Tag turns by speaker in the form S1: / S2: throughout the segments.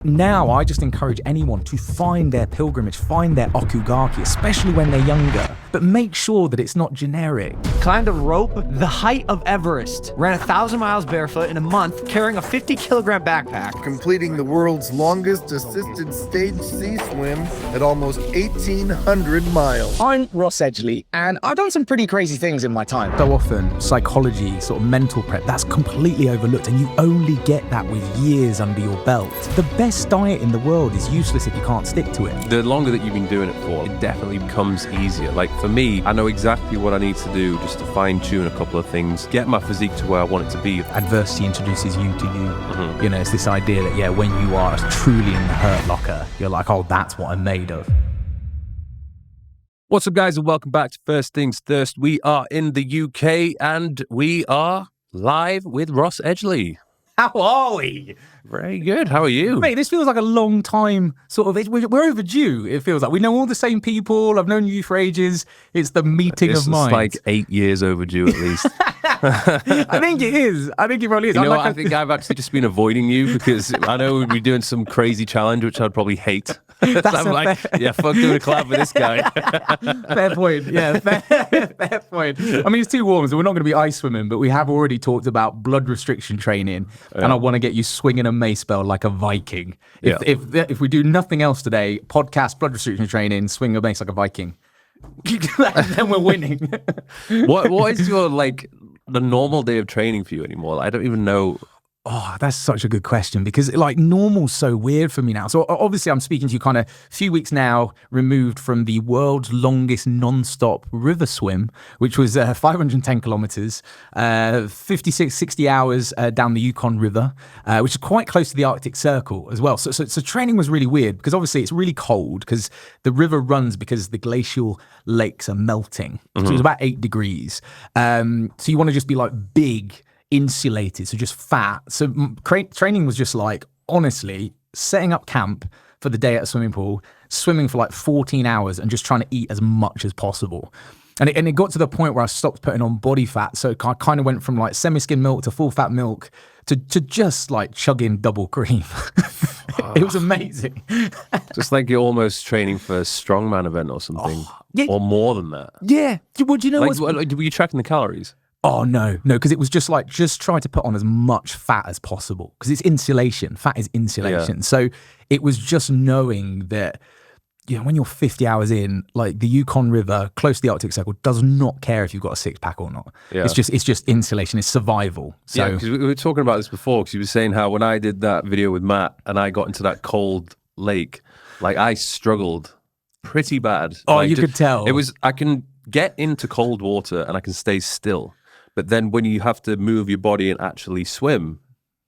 S1: Now, I just encourage anyone to find their pilgrimage, find their okugaki, especially when they're younger, but make sure that it's not generic.
S2: Climbed a rope the height of Everest, ran 1,000 miles barefoot in a month, carrying a 50-kilogram backpack.
S3: Completing the world's longest assisted stage sea swim at almost 1,800 miles.
S4: I'm Ross Edgley, and I've done some pretty crazy things in my time.
S1: So often, psychology, sort of mental prep, that's completely overlooked, and you only get that with years under your belt. The best diet in the world is useless if you can't stick to it.
S5: The longer that you've been doing it for, it definitely becomes easier. Like for me, I know exactly what I need to do just to fine tune a couple of things, get my physique to where I want it to be.
S1: Adversity introduces you to you. You know, it's this idea that, yeah, when you are truly in the hurt locker, you're like, oh, that's what I'm made of.
S5: What's up, guys, and welcome back to First Things First. We are in the UK and we are live with Ross Edgley.
S1: How are we?
S5: Very good. How are you?
S1: Mate, this feels like a long time, sort of, we're overdue, it feels like. We know all the same people, I've known you for ages, it's the meeting of minds.
S5: It's like 8 years overdue at least.
S1: I think it is. I think it probably is.
S5: You know what? I think I've actually just been avoiding you because I know we'd be doing some crazy challenge, which I'd probably hate. So I'm like, yeah, fuck doing a collab with this guy.
S1: Fair point. Yeah, fair point. I mean, it's too warm, so we're not going to be ice swimming, but we have already talked about blood restriction training, and I want to get you swinging a mace bell like a Viking. If we do nothing else today, podcast, blood restriction training, swing a mace like a Viking, then we're winning.
S5: What is your, like, the normal day of training for you anymore? I don't even know.
S1: Oh, that's such a good question because like normal's so weird for me now. So obviously I'm speaking to you kind of a few weeks now removed from the world's longest non-stop river swim, which was 510 kilometers, 60 hours down the Yukon River, which is quite close to the Arctic Circle as well. So training was really weird because obviously it's really cold because the river runs because the glacial lakes are melting. So it's about 8 degrees. So you want to just be like big, insulated, so just fat. So training was just like, honestly, setting up camp for the day at a swimming pool, swimming for like 14 hours and just trying to eat as much as possible. And it got to the point where I stopped putting on body fat. So I kind of went from like semi-skim milk to full fat milk to just like chugging double cream. It was amazing.
S5: Just like you're almost training for a strongman event or something, or more than that.
S1: Yeah. Well, do you know
S5: were you tracking the calories?
S1: Oh, no, because it was just like, just try to put on as much fat as possible because it's insulation. Fat is insulation. Yeah. So it was just knowing that, you know, when you're 50 hours in, like the Yukon River, close to the Arctic Circle, does not care if you've got a six pack or not. Yeah. It's just insulation. It's survival. So,
S5: yeah, because we were talking about this before because you were saying how when I did that video with Matt and I got into that cold lake, like I struggled pretty bad.
S1: Oh,
S5: like,
S1: you could tell.
S5: It was, I can get into cold water and I can stay still. But then when you have to move your body and actually swim,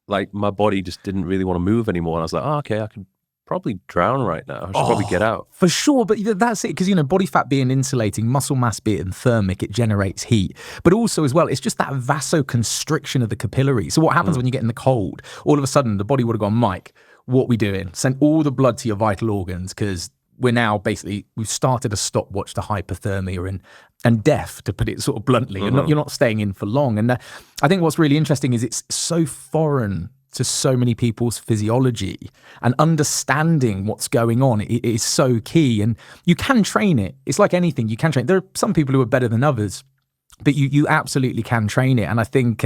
S5: like my body just didn't really want to move anymore. And I was like, oh, okay, I can probably drown right now. I should probably get out.
S1: For sure. But that's it. Because, you know, body fat being insulating, muscle mass being thermic, it generates heat. But also as well, it's just that vasoconstriction of the capillaries. So what happens when you get in the cold? All of a sudden, the body would have gone, Mike, what are we doing? Send all the blood to your vital organs because we're now basically, we've started a stopwatch to hypothermia and death, to put it sort of bluntly. You're not staying in for long. And I think what's really interesting is it's so foreign to so many people's physiology, and understanding what's going on is so key. And you can train it. It's like anything, you can train. There are some people who are better than others, but you absolutely can train it. And I think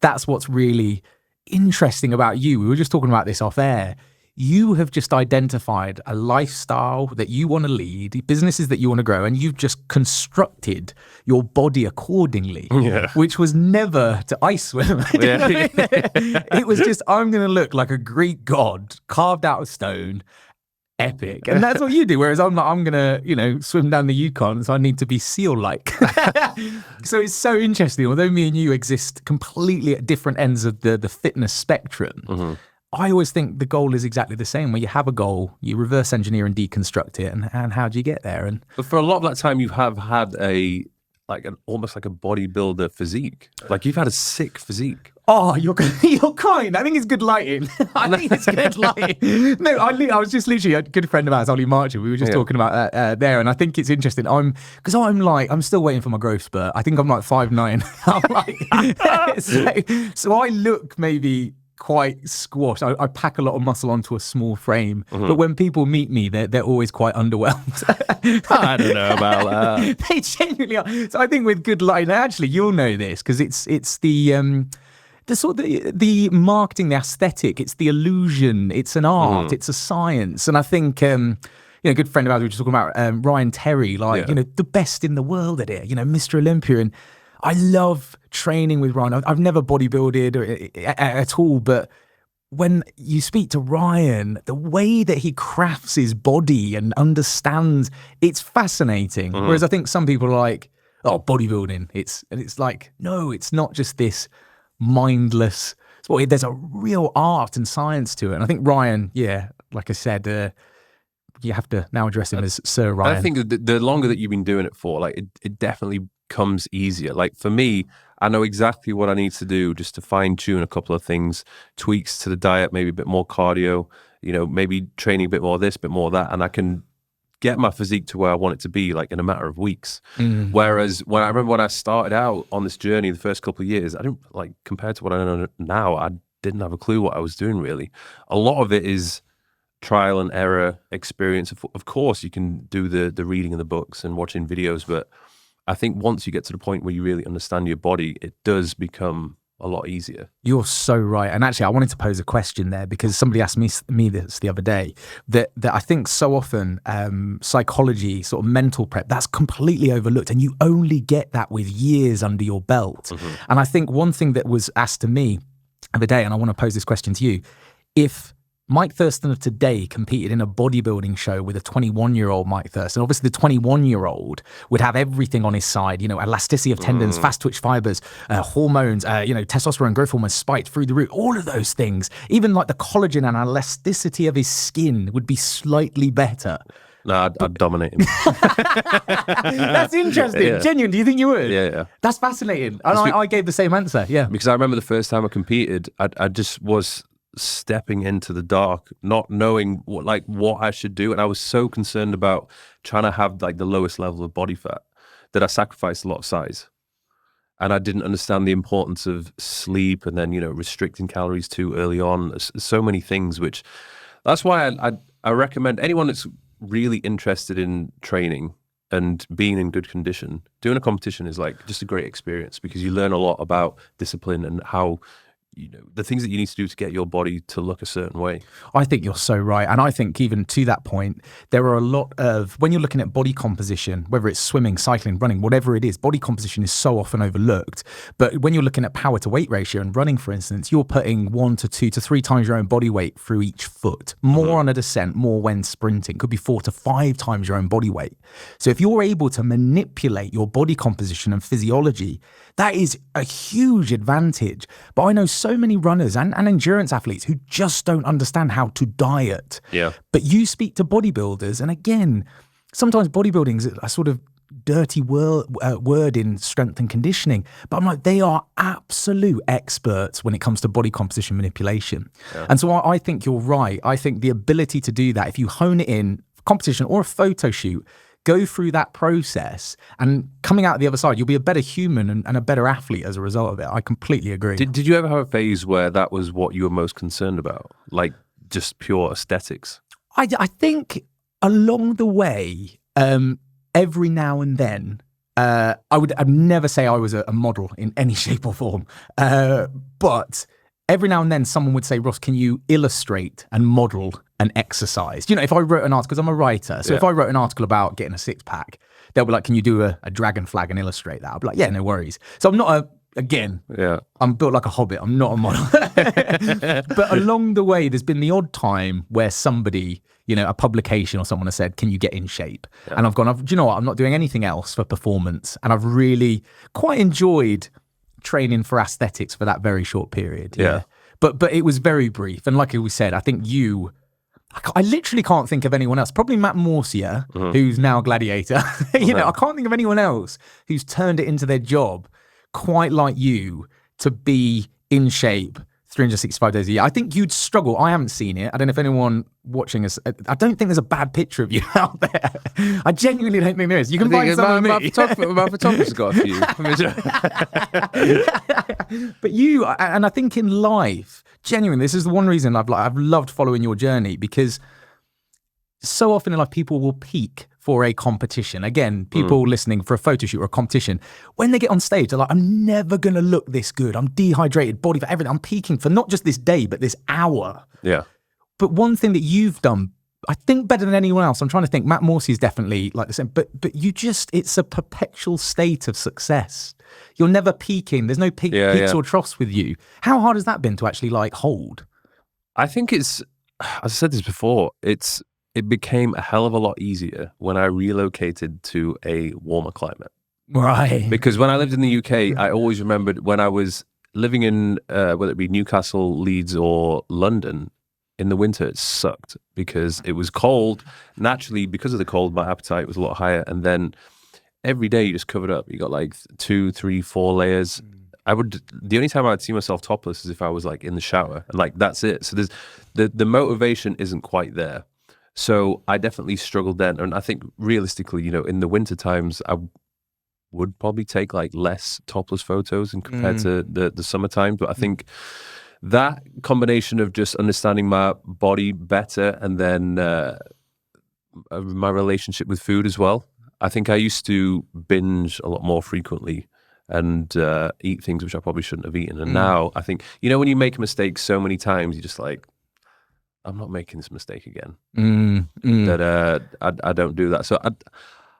S1: that's what's really interesting about you. We were just talking about this off air. You have just identified a lifestyle that you want to lead, businesses that you want to grow, and you've just constructed your body accordingly, which was never to ice swim. It was just, I'm going to look like a Greek god carved out of stone, epic. And that's what you do. Whereas I'm like, I'm going to, you know, swim down the Yukon, so I need to be seal-like. So it's so interesting. Although me and you exist completely at different ends of the fitness spectrum, I always think the goal is exactly the same, where you have a goal, you reverse engineer and deconstruct it, and how do you get there?
S5: But for a lot of that time, you have had almost like a bodybuilder physique. Like you've had a sick physique.
S1: Oh, you're kind. I think it's good lighting. I think it's good lighting. No, I was just literally a good friend of ours, Ollie Marcher. We were just talking about that there, and I think it's interesting. I'm still waiting for my growth spurt. I think I'm like 5'9". I'm like, so I look maybe quite squashed. I pack a lot of muscle onto a small frame,
S5: Mm-hmm.
S1: but when people meet me, they're always quite underwhelmed.
S5: I don't know about that.
S1: They genuinely are. So I think with good light, actually, you'll know this because it's the sort of the marketing, the aesthetic. It's the illusion. It's an art. It's a science. And I think a good friend of ours, we were just talking about Ryan Terry, like the best in the world at it. Mr. Olympia, and I love training with Ryan. I've never bodybuilded at all, but when you speak to Ryan, the way that he crafts his body and understands, it's fascinating. Whereas I think some people are like, oh, bodybuilding, it's like, no, it's not just this mindless. There's a real art and science to it. And I think Ryan, like I said, you have to now address him as Sir Ryan.
S5: I think the longer that you've been doing it for, like it definitely comes easier. Like for me, I know exactly what I need to do just to fine tune a couple of things, tweaks to the diet, maybe a bit more cardio, maybe training a bit more of this, a bit more of that, and I can get my physique to where I want it to be, like in a matter of weeks. Whereas when I started out on this journey, the first couple of years, I didn't like compared to what I know now. I didn't have a clue what I was doing really. A lot of it is trial and error experience. Of course, you can do the reading of the books and watching videos, but I think once you get to the point where you really understand your body, it does become a lot easier.
S1: You're so right. And actually, I wanted to pose a question there because somebody asked me this the other day, that I think so often psychology, sort of mental prep, that's completely overlooked, and you only get that with years under your belt. And I think one thing that was asked to me the other day, and I want to pose this question to you, if Mike Thurston of today competed in a bodybuilding show with a 21-year-old Mike Thurston, obviously the 21-year-old would have everything on his side, elasticity of tendons, fast twitch fibers, hormones, testosterone, growth hormones spiked through the roof, all of those things. Even like the collagen and elasticity of his skin would be slightly better.
S5: No, I'd dominate him.
S1: That's interesting.
S5: Yeah.
S1: Genuine. Do you think you would?
S5: Yeah.
S1: That's fascinating. And I gave the same answer. Yeah.
S5: Because I remember the first time I competed, I just was stepping into the dark, not knowing what I should do, and I was so concerned about trying to have like the lowest level of body fat that I sacrificed a lot of size, and I didn't understand the importance of sleep and then restricting calories too early on. There's so many things, which that's why I recommend anyone that's really interested in training and being in good condition, doing a competition is like just a great experience because you learn a lot about discipline and how the things that you need to do to get your body to look a certain way.
S1: I think you're so right. And I think even to that point, there are a lot of, when you're looking at body composition, whether it's swimming, cycling, running, whatever it is, body composition is so often overlooked. But when you're looking at power to weight ratio and running, for instance, you're putting 1 to 2 to 3 times your own body weight through each foot, more on a descent, more when sprinting, could be 4 to 5 times your own body weight. So if you're able to manipulate your body composition and physiology, that is a huge advantage. But I know so many runners and endurance athletes who just don't understand how to diet.
S5: Yeah.
S1: But you speak to bodybuilders, and again, sometimes bodybuilding is a sort of dirty word in strength and conditioning. But I'm like, they are absolute experts when it comes to body composition manipulation. Yeah. And so I think you're right. I think the ability to do that, if you hone it in competition or a photo shoot, go through that process, and coming out the other side, you'll be a better human and a better athlete as a result of it. I completely agree.
S5: Did you ever have a phase where that was what you were most concerned about? Like just pure aesthetics?
S1: I think along the way, every now and then, I'd never say I was a model in any shape or form, but every now and then someone would say, Ross, can you illustrate and model an exercise? If I wrote an article, because I'm a writer, so if I wrote an article about getting a six-pack, they'll be like, can you do a dragon flag and illustrate that? I'll be like, yeah, no worries. So I'm not I'm built like a hobbit. I'm not a model. But along the way, there's been the odd time where somebody, a publication or someone has said, can you get in shape? Yeah. And I've gone, do you know what? I'm not doing anything else for performance. And I've really quite enjoyed training for aesthetics for that very short period. Yeah. But it was very brief. And like we said, I think I literally can't think of anyone else. Probably Matt Morcia, who's now Gladiator. I can't think of anyone else who's turned it into their job quite like you to be in shape 365 days a year. I think you'd struggle. I haven't seen it. I don't know if anyone watching us, I don't think there's a bad picture of you out there. I genuinely don't think there is. You can find some of me.
S5: My photographer's got a few.
S1: But you, and I think in life, genuinely, this is the one reason I've loved following your journey, because so often in life people will peak for a competition. Again, people listening for a photo shoot or a competition, when they get on stage, they're like, I'm never going to look this good. I'm dehydrated, body for everything. I'm peaking for not just this day, but this hour.
S5: Yeah.
S1: But one thing that you've done, I think better than anyone else, I'm trying to think, Matt Morsey is definitely like the same, but you just, it's a perpetual state of success. You're never peaking. There's no peaks or troughs with you. How hard has that been to actually like hold?
S5: I think it's, as I said this before, it became a hell of a lot easier when I relocated to a warmer climate.
S1: Right.
S5: Because when I lived in the UK, I always remembered when I was living in, whether it be Newcastle, Leeds, or London, in the winter, it sucked because it was cold. Naturally, because of the cold, my appetite was a lot higher. And then every day you just covered up. You got like 2, 3, 4 layers. The only time I'd see myself topless is if I was like in the shower, and like that's it. So there's the motivation isn't quite there. So I definitely struggled then. And I think realistically, you know, in the winter times, I would probably take like less topless photos and compared to the summertime. But I think that combination of just understanding my body better and then my relationship with food as well. I think I used to binge a lot more frequently and eat things which I probably shouldn't have eaten. And now I think, you know, when you make a mistake so many times, you're just like, I'm not making this mistake again. That I don't do that. So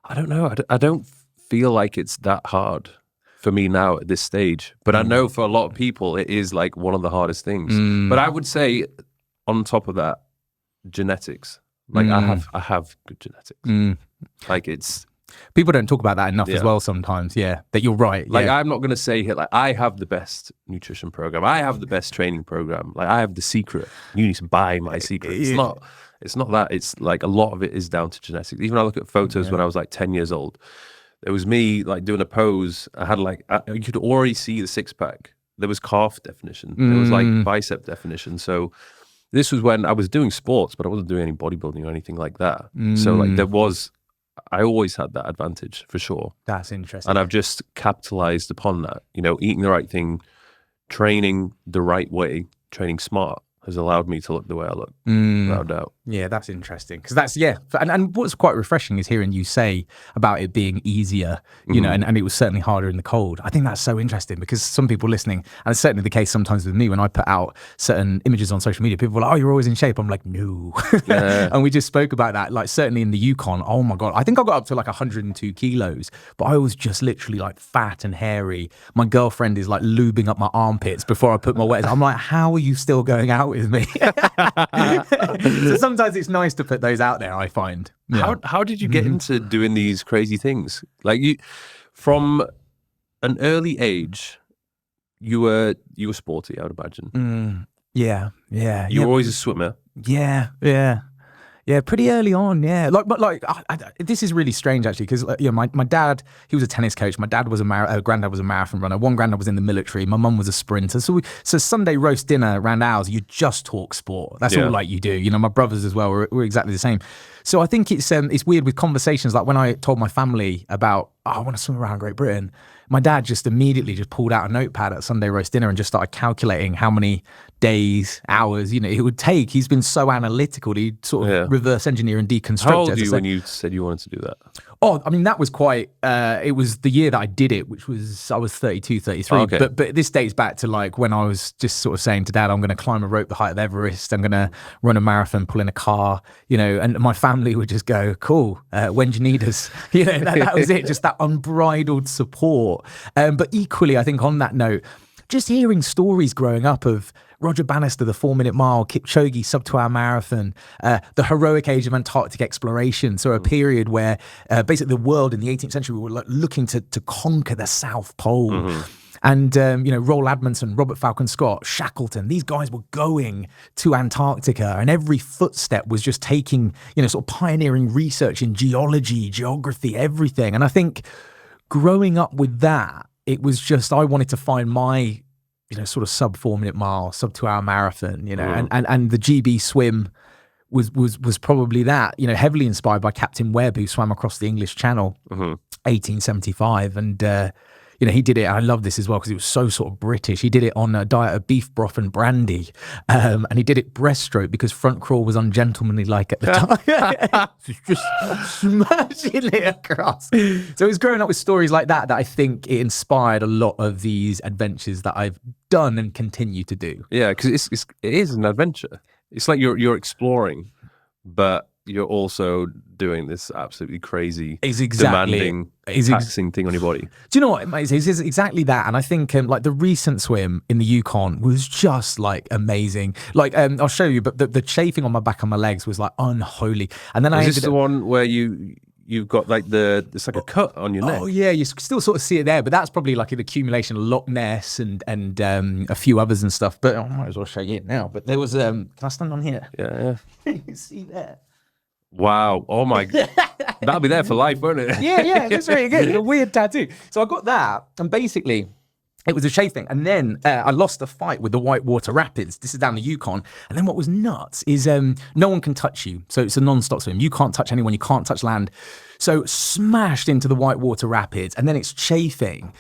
S5: I don't know. I don't feel like it's that hard for me now at this stage. But I know for a lot of people, it is like one of the hardest things. But I would say on top of that, genetics. Like I have good genetics. Like it's...
S1: People don't talk about that enough as well sometimes, that you're right.
S5: Like I'm not going to say like I have the best nutrition program. I have the best training program. Like I have the secret. You need to buy my secret. It's not that. It's like a lot of it is down to genetics. Even I look at photos when I was like 10 years old. It was me like doing a pose. I had like, you could already see the six pack. There was calf definition. There was like bicep definition. So this was when I was doing sports, but I wasn't doing any bodybuilding or anything like that. So like I always had that advantage for sure.
S1: That's interesting.
S5: And I've just capitalized upon that. You know, eating the right thing, training the right way, training smart has allowed me to look the way I look, without doubt.
S1: Yeah, that's interesting. Because that's, and what's quite refreshing is hearing you say about it being easier, you know, and it was certainly harder in the cold. I think that's so interesting because some people listening, and it's certainly the case sometimes with me when I put out certain images on social media, people are like, oh, you're always in shape. I'm like, no. And we just spoke about that, like certainly in the Yukon, oh my God, I think I got up to like 102 kilos, but I was just literally like fat and hairy. My girlfriend is like lubing up my armpits before I put my wetters. I'm like, how are you still going out with me? So sometimes it's nice to put those out there, I find.
S5: How did you get into doing these crazy things? Like you, from an early age, you were sporty, I would imagine.
S1: You
S5: were always a swimmer.
S1: Yeah, pretty early on. Yeah, this is really strange actually because you know my dad, he was a tennis coach. My dad was granddad was a marathon runner. One granddad was in the military. My mum was a sprinter. So Sunday roast dinner around ours, you just talk sport. That's all like you do. You know, my brothers as well were exactly the same. So I think it's weird with conversations like when I told my family about I want to swim around Great Britain. My dad just immediately just pulled out a notepad at Sunday roast dinner and just started calculating how many days, hours, you know, it would take. He's been so analytical. He'd sort of reverse engineer and deconstruct.
S5: How old were you when you said you wanted to do that?
S1: Oh, I mean, that was quite, it was the year that I did it, which was, I was 32, 33.
S5: Okay.
S1: But this dates back to like when I was just sort of saying to Dad, I'm going to climb a rope the height of Everest. I'm going to run a marathon, pull in a car, you know, and my family would just go, cool, when do you need us? You know, that was it, just that unbridled support. But equally, I think on that note, just hearing stories growing up of Roger Bannister, the 4-minute mile, Kipchoge, sub-2-hour marathon, the heroic age of Antarctic exploration. So a period where basically the world in the 18th century were looking to conquer the South Pole. And, you know, Roald Amundsen, Robert Falcon Scott, Shackleton, these guys were going to Antarctica and every footstep was just taking, you know, sort of pioneering research in geology, geography, everything. And I think growing up with that, it was just, I wanted to find my, you know, sort of sub 4-minute mile, sub 2-hour marathon, you know, and the GB swim was probably that, you know, heavily inspired by Captain Webb, who swam across the English Channel, 1875. And, he did it. I love this as well because it was so sort of British. He did it on a diet of beef broth and brandy, and he did it breaststroke because front crawl was ungentlemanly like at the time. Just smashing it across. So it was growing up with stories like that I think it inspired a lot of these adventures that I've done and continue to do.
S5: Yeah, because it is an adventure. It's like you're exploring, but you're also doing this absolutely crazy, demanding, taxing thing on your body.
S1: Do you know what? It's exactly that. And I think like the recent swim in the Yukon was just like amazing. Like I'll show you, but the chafing on my back and my legs was like unholy. And then
S5: Is this the one where you've got like it's like a cut on your neck?
S1: Oh yeah, you still sort of see it there, but that's probably like an accumulation of Loch Ness and a few others and stuff. But I might as well show you it now. But there was can I stand on here?
S5: Yeah.
S1: You can see there.
S5: Wow. Oh my God. That'll be there for life, won't it?
S1: Yeah, that's very good. A weird tattoo. So I got that, and basically it was a chafing. And then I lost a fight with the Whitewater Rapids. This is down the Yukon. And then what was nuts is no one can touch you. So it's a non-stop swim. You can't touch anyone. You can't touch land. So smashed into the Whitewater Rapids, and then it's chafing.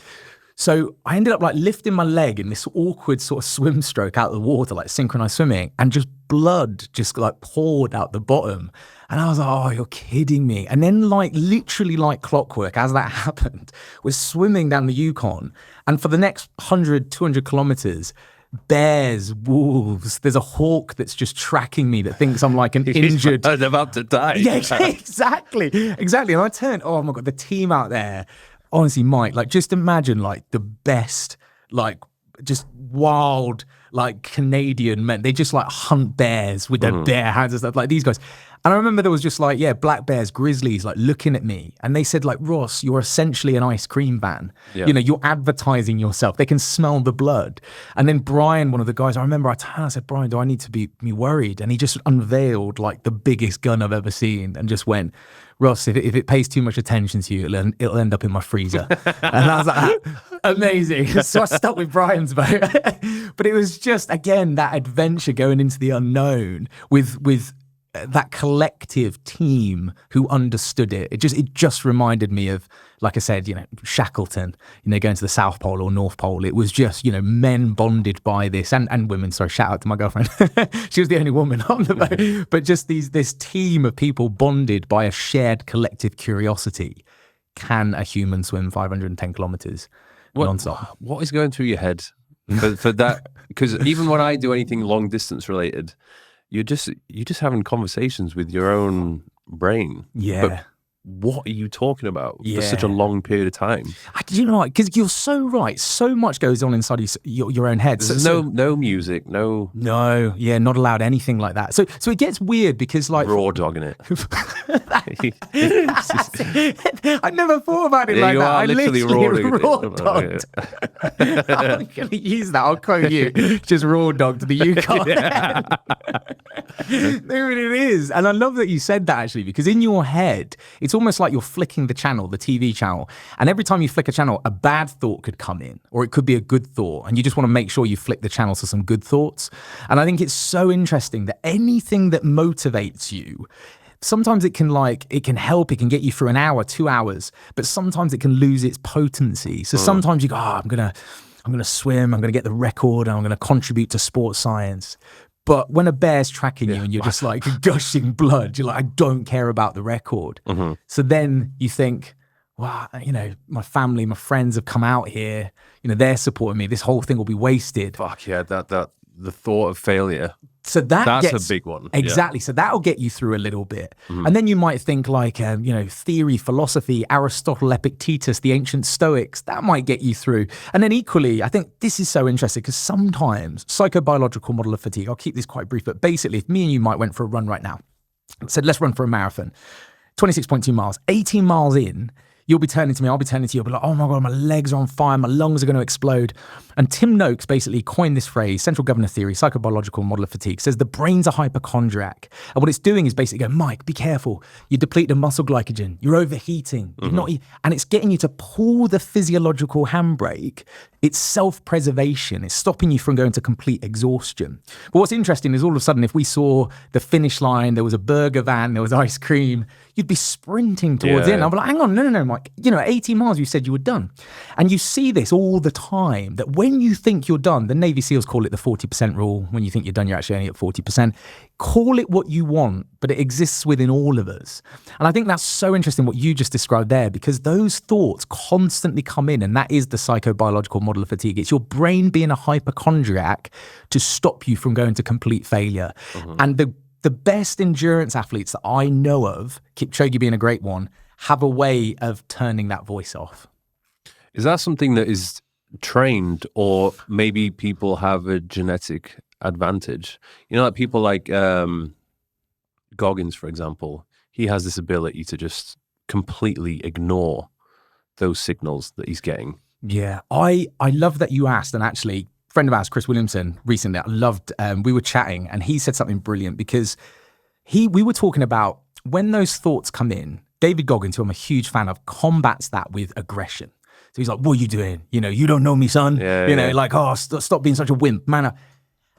S1: So I ended up like lifting my leg in this awkward sort of swim stroke out of the water, like synchronized swimming, and just blood just like poured out the bottom. And I was like, oh, you're kidding me. And then like literally like clockwork, as that happened, we're swimming down the Yukon. And for the next 100, 200 kilometers, bears, wolves, there's a hawk that's just tracking me that thinks I'm like an injured.
S5: I'm about to die.
S1: Yeah, exactly. And I turned, oh my God, the team out there. Honestly, Mike, like just imagine like the best, like just wild, like Canadian men. They just like hunt bears with their bare hands and stuff, like these guys. And I remember there was just like, black bears, grizzlies, like looking at me. And they said like, Ross, you're essentially an ice cream van. Yeah. You're advertising yourself. They can smell the blood. And then Brian, one of the guys, I remember I said, Brian, do I need to be worried? And he just unveiled like the biggest gun I've ever seen and just went, Ross, if it pays too much attention to you, it'll end up in my freezer. And I was like, amazing. So I stuck with Brian's boat. But it was just, again, that adventure going into the unknown with that collective team who understood it. It just reminded me of, like I said, Shackleton, going to the South Pole or North Pole. It was just, men bonded by this, and women. Sorry, shout out to my girlfriend. She was the only woman on the boat. But just this team of people bonded by a shared collective curiosity. Can a human swim 510 kilometers non-stop?
S5: What is going through your head for that? Because even when I do anything long distance related, you're just having conversations with your own brain.
S1: Yeah.
S5: But what are you talking about for such a long period of time?
S1: You know what? Because you're so right. So much goes on inside your own head.
S5: There's no music, no.
S1: No, not allowed anything like that. So it gets weird because like
S5: raw dogging it.
S1: I never thought about it like that. I literally raw dogged. I'm going to use that. I'll quote you. Just raw dogged the Yukon. There it is. And I love that you said that actually, because in your head, it's almost like you're flicking the channel, the TV channel. And every time you flick a channel, a bad thought could come in, or it could be a good thought. And you just want to make sure you flick the channel to some good thoughts. And I think it's so interesting that anything that motivates you, sometimes it can help, it can get you through an hour, 2 hours, but sometimes it can lose its potency. So sometimes you go, I'm going to swim, I'm going to get the record, and I'm going to contribute to sports science. But when a bear's tracking you and you're just like gushing blood, you're like, I don't care about the record. Mm-hmm. So then you think, wow, my family, my friends have come out here, they're supporting me. This whole thing will be wasted.
S5: Fuck yeah, the thought of failure.
S1: So that's
S5: a big one.
S1: Exactly. Yeah. So that'll get you through a little bit. Mm-hmm. And then you might think like, theory, philosophy, Aristotle, Epictetus, the ancient Stoics, that might get you through. And then equally, I think this is so interesting because sometimes psychobiological model of fatigue, I'll keep this quite brief, but basically if me and you might went for a run right now, said, let's run for a marathon, 26.2 miles, 18 miles in, you'll be turning to me, I'll be turning to you, I'll be like, oh my God, my legs are on fire, my lungs are going to explode. And Tim Noakes basically coined this phrase, central governor theory, psychobiological model of fatigue, says the brain's a hypochondriac. And what it's doing is basically going, Mike, be careful. You deplete the muscle glycogen. You're overheating. You're not, and it's getting you to pull the physiological handbrake. It's self-preservation. It's stopping you from going to complete exhaustion. But what's interesting is all of a sudden, if we saw the finish line, there was a burger van, there was ice cream, you'd be sprinting towards it. And I'd be like, hang on, no, Mike. You know, at 18 miles, you said you were done. And you see this all the time, that when you think you're done, the Navy SEALs call it the 40% rule. When you think you're done, you're actually only at 40%. Call it what you want, but it exists within all of us. And I think that's so interesting what you just described there, because those thoughts constantly come in, and that is the psychobiological model of fatigue. It's your brain being a hypochondriac to stop you from going to complete failure. And the best endurance athletes that I know of, Kipchoge being a great one, have a way of turning that voice off.
S5: Is that something that is trained, or maybe people have a genetic advantage? You know, like people like Goggins, for example, he has this ability to just completely ignore those signals that he's getting.
S1: Yeah, I love that you asked. And actually, a friend of ours, Chris Williamson, recently, I loved, we were chatting and he said something brilliant, because we were talking about when those thoughts come in, David Goggins, who I'm a huge fan of, combats that with aggression. So he's like, what are you doing? You know, you don't know me, son. Like, oh, stop being such a wimp, man.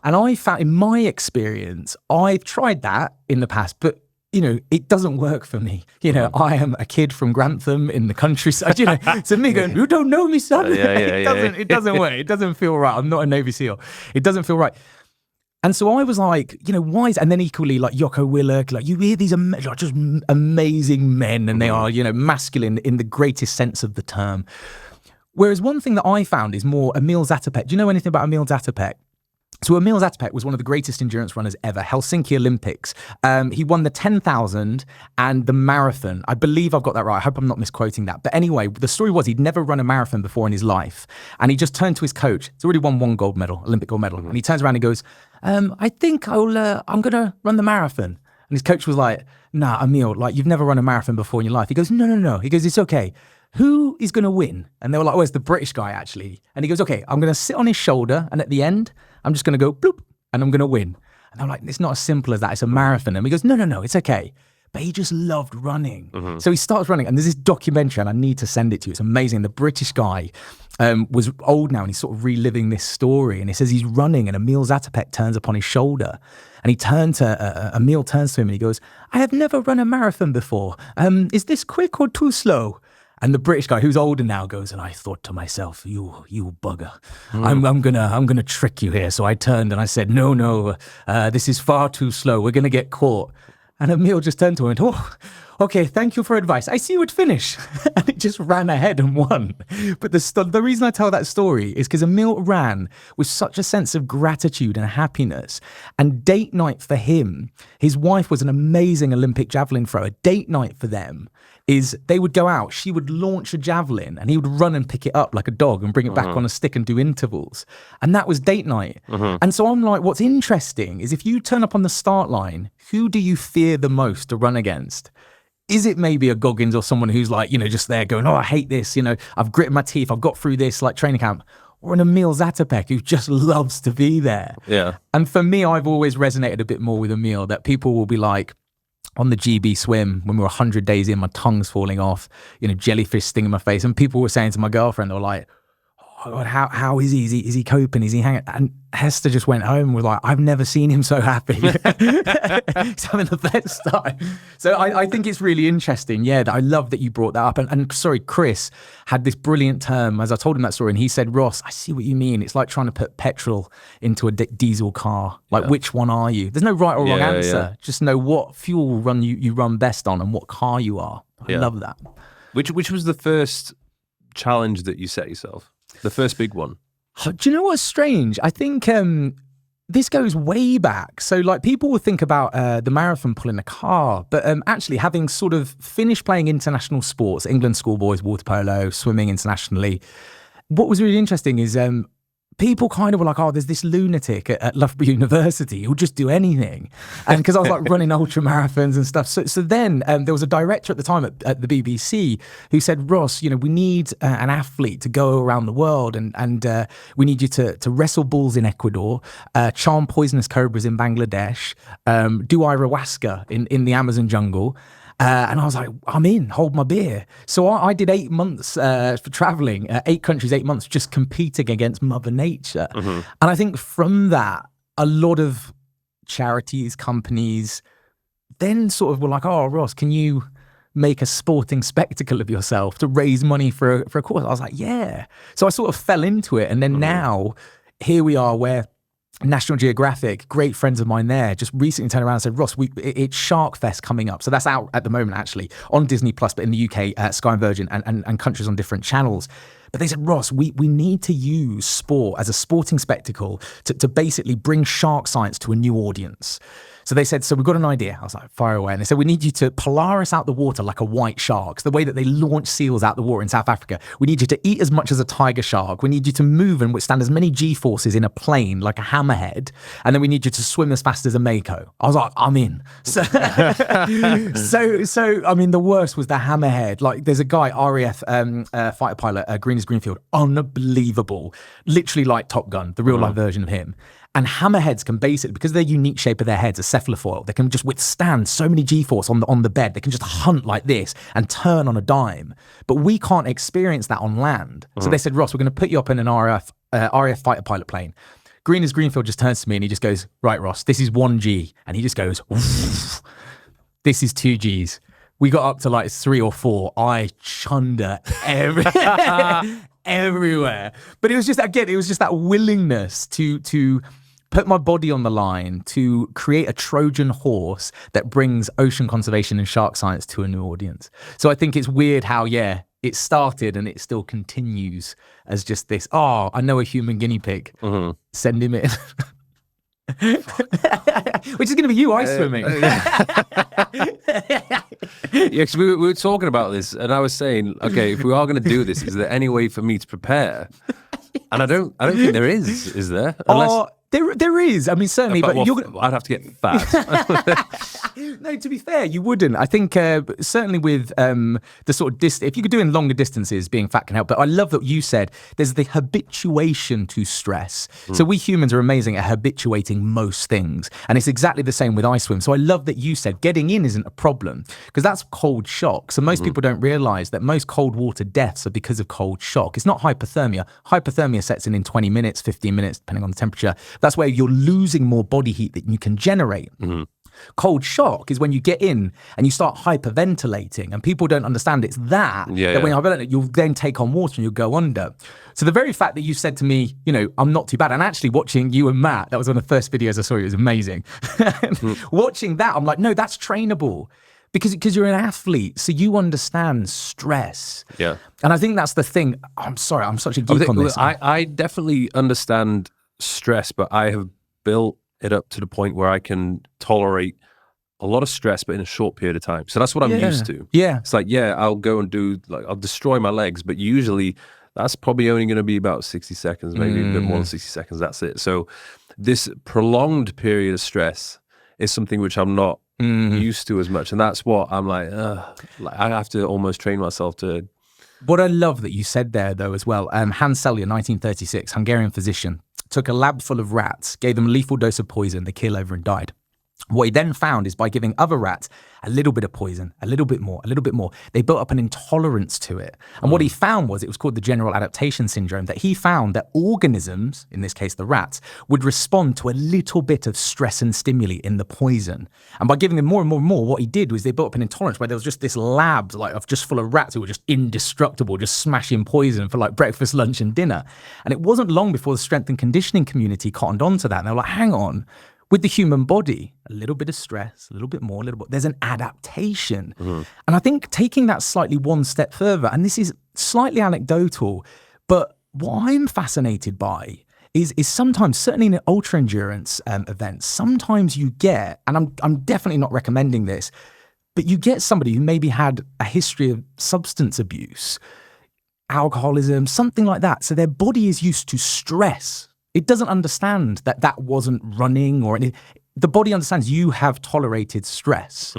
S1: And I found, in my experience, I've tried that in the past, but you know, it doesn't work for me. You know, I am a kid from Grantham in the countryside, you know, so me going, you don't know me, son. It doesn't work. It doesn't feel right. I'm not a Navy SEAL. It doesn't feel right. And so I was like, you know, why is, and then equally like Jocko Willink, like you hear these like just amazing men, and they are, you know, masculine in the greatest sense of the term. Whereas one thing that I found is more Emil Zatopek. Do you know anything about Emil Zatopek? So Emil Zatopek was one of the greatest endurance runners ever, Helsinki Olympics. He won the 10,000 and the marathon. I believe I've got that right. I hope I'm not misquoting that. But anyway, the story was he'd never run a marathon before in his life. And he just turned to his coach. He's already won one gold medal, Olympic gold medal. And he turns around and he goes, I think I'm going to run the marathon. And his coach was like, nah, Emil, like you've never run a marathon before in your life. He goes, no. He goes, it's okay. Who is going to win? And they were like, oh, it's the British guy, actually. And he goes, okay, I'm going to sit on his shoulder. And at the end, I'm just going to go bloop and I'm going to win. And they're like, it's not as simple as that. It's a marathon. And he goes, no, it's okay. But he just loved running. So he starts running. And there's this documentary, and I need to send it to you. It's amazing. The British guy was old now, and he's sort of reliving this story. And he says he's running, and Emil Zatopek turns upon his shoulder. And Emil turns to him and he goes, I have never run a marathon before. Is this quick or too slow? And the British guy, who's older now, goes, and I thought to myself, you bugger, I'm gonna trick you here. So I turned and I said, no, this is far too slow. We're gonna get caught. And Emil just turned to him and went, oh, okay, thank you for advice. I see you at finish. And it just ran ahead and won. But the reason I tell that story is because Emil ran with such a sense of gratitude and happiness. And date night for him, his wife was an amazing Olympic javelin thrower. Date night for them is they would go out, she would launch a javelin and he would run and pick it up like a dog and bring it back on a stick and do intervals. And that was date night. And so I'm like, what's interesting is if you turn up on the start line, who do you fear the most to run against? Is it maybe a Goggins or someone who's like, you know, just there going, oh, I hate this, you know, I've gritted my teeth, I've got through this like training camp? Or an Emil Zatopek who just loves to be there. Yeah. And for me, I've always resonated a bit more with Emil, that people will be like, on the GB swim, when we were 100 days in, my tongue's falling off, you know, jellyfish stinging my face. And people were saying to my girlfriend, they were like, oh God, how is he? Is he coping? Is he hanging? And Hester just went home and was like, I've never seen him so happy. He's having the best time. So I think it's really interesting. Yeah, that I love that you brought that up. And sorry, Chris had this brilliant term as I told him that story. And he said, Ross, I see what you mean. It's like trying to put petrol into a diesel car. Like, which one are you? There's no right or wrong answer. Yeah. Just know what fuel you run best on and what car you are. I love that.
S5: Which was the first challenge that you set yourself? The first big one?
S1: Do you know what's strange? I think this goes way back. So like people will think about the marathon pulling a car, but actually having sort of finished playing international sports, England schoolboys, water polo, swimming internationally, what was really interesting is people kind of were like, oh, there's this lunatic at Loughborough University who'll just do anything. And because I was like running ultra marathons and stuff. So then there was a director at the time at the BBC who said, Ross, you know, we need an athlete to go around the world and we need you to wrestle bulls in Ecuador, charm poisonous cobras in Bangladesh, do ayahuasca in the Amazon jungle. And I was like, I'm in, hold my beer. So I did 8 months for traveling, 8 countries, 8 months, just competing against Mother Nature. And I think from that, a lot of charities, companies, then sort of were like, oh, Ross, can you make a sporting spectacle of yourself to raise money for a cause? I was like, yeah. So I sort of fell into it. And then now here we are where National Geographic, great friends of mine there, just recently turned around and said, Ross, it's Shark Fest coming up. So that's out at the moment, actually, on Disney Plus, but in the UK, Sky and Virgin and countries on different channels. But they said, Ross, we need to use sport as a sporting spectacle to basically bring shark science to a new audience. So they said, so we've got an idea. I was like, fire away. And they said, we need you to Polaris out the water like a white shark. So the way that they launch seals out the water in South Africa. We need you to eat as much as a tiger shark. We need you to move and withstand as many G-forces in a plane like a hammerhead. And then we need you to swim as fast as a mako. I was like, I'm in. So, I mean, the worst was the hammerhead. Like there's a guy, RAF fighter pilot, Green is Greenfield, unbelievable. Literally like Top Gun, the real life version of him. And hammerheads can basically, because of their unique shape of their heads, a cephalofoil, they can just withstand so many G-force on the bed. They can just hunt like this and turn on a dime. But we can't experience that on land. So they said, Ross, we're going to put you up in an RAF fighter pilot plane. Green as Greenfield just turns to me and he just goes, right, Ross, this is 1G. And he just goes, oof, this is 2Gs. We got up to like 3 or 4. I chunder everywhere. But it was just, again, it was just that willingness to put my body on the line, to create a Trojan horse that brings ocean conservation and shark science to a new audience. So I think it's weird how, it started and it still continues as just this, I know a human guinea pig. Send him in. Which is going to be you ice swimming.
S5: Because we were talking about this, and I was saying, okay, if we are going to do this, is there any way for me to prepare? And I don't think there is there? Unless
S1: there is. I mean, certainly, but you're gonna...
S5: I'd have to get fat.
S1: No, to be fair, you wouldn't. I think certainly with the sort of if you're doing longer distances, being fat can help. But I love that you said there's the habituation to stress. So we humans are amazing at habituating most things, and it's exactly the same with ice swim. So I love that you said getting in isn't a problem because that's cold shock. So most people don't realize that most cold water deaths are because of cold shock. It's not hypothermia. Hypothermia sets in 20 minutes, 15 minutes, depending on the temperature. That's where you're losing more body heat that you can generate. Cold shock is when you get in and you start hyperventilating, and people don't understand it's that when you hyperventilate, you'll then take on water and you'll go under. So the very fact that you said to me, I'm not too bad, and actually watching you and Matt, that was one of the first videos I saw, it was amazing. Watching that, I'm like, no, that's trainable. Because you're an athlete, so you understand stress. Yeah. And I think that's the thing. I'm sorry, I'm such a geek on this.
S5: I definitely understand stress, but I have built it up to the point where I can tolerate a lot of stress, but in a short period of time. So that's what I'm used to. Yeah. It's like, I'll go and I'll destroy my legs, but usually that's probably only going to be about 60 seconds, maybe a bit more than 60 seconds. That's it. So this prolonged period of stress is something which I'm not used to as much. And that's what I'm like, I have to almost train myself to.
S1: What I love that you said there, though, as well, Hans Selye, 1936, Hungarian physician, took a lab full of rats, gave them a lethal dose of poison, they keel over and died. What he then found is by giving other rats a little bit of poison, a little bit more, they built up an intolerance to it. And what he found was, it was called the general adaptation syndrome, that he found that organisms, in this case the rats, would respond to a little bit of stress and stimuli in the poison. And by giving them more and more and more, what he did was they built up an intolerance where there was just this lab of just full of rats who were just indestructible, just smashing poison for breakfast, lunch and dinner. And it wasn't long before the strength and conditioning community cottoned onto that. And they were like, hang on, with the human body, a little bit of stress, a little bit more, there's an adaptation. And I think taking that slightly one step further, and this is slightly anecdotal, but what I'm fascinated by is sometimes, certainly in ultra endurance events, sometimes you get, and I'm definitely not recommending this, but you get somebody who maybe had a history of substance abuse, alcoholism, something like that. So their body is used to stress. It doesn't understand that wasn't running or anything. The body understands you have tolerated stress.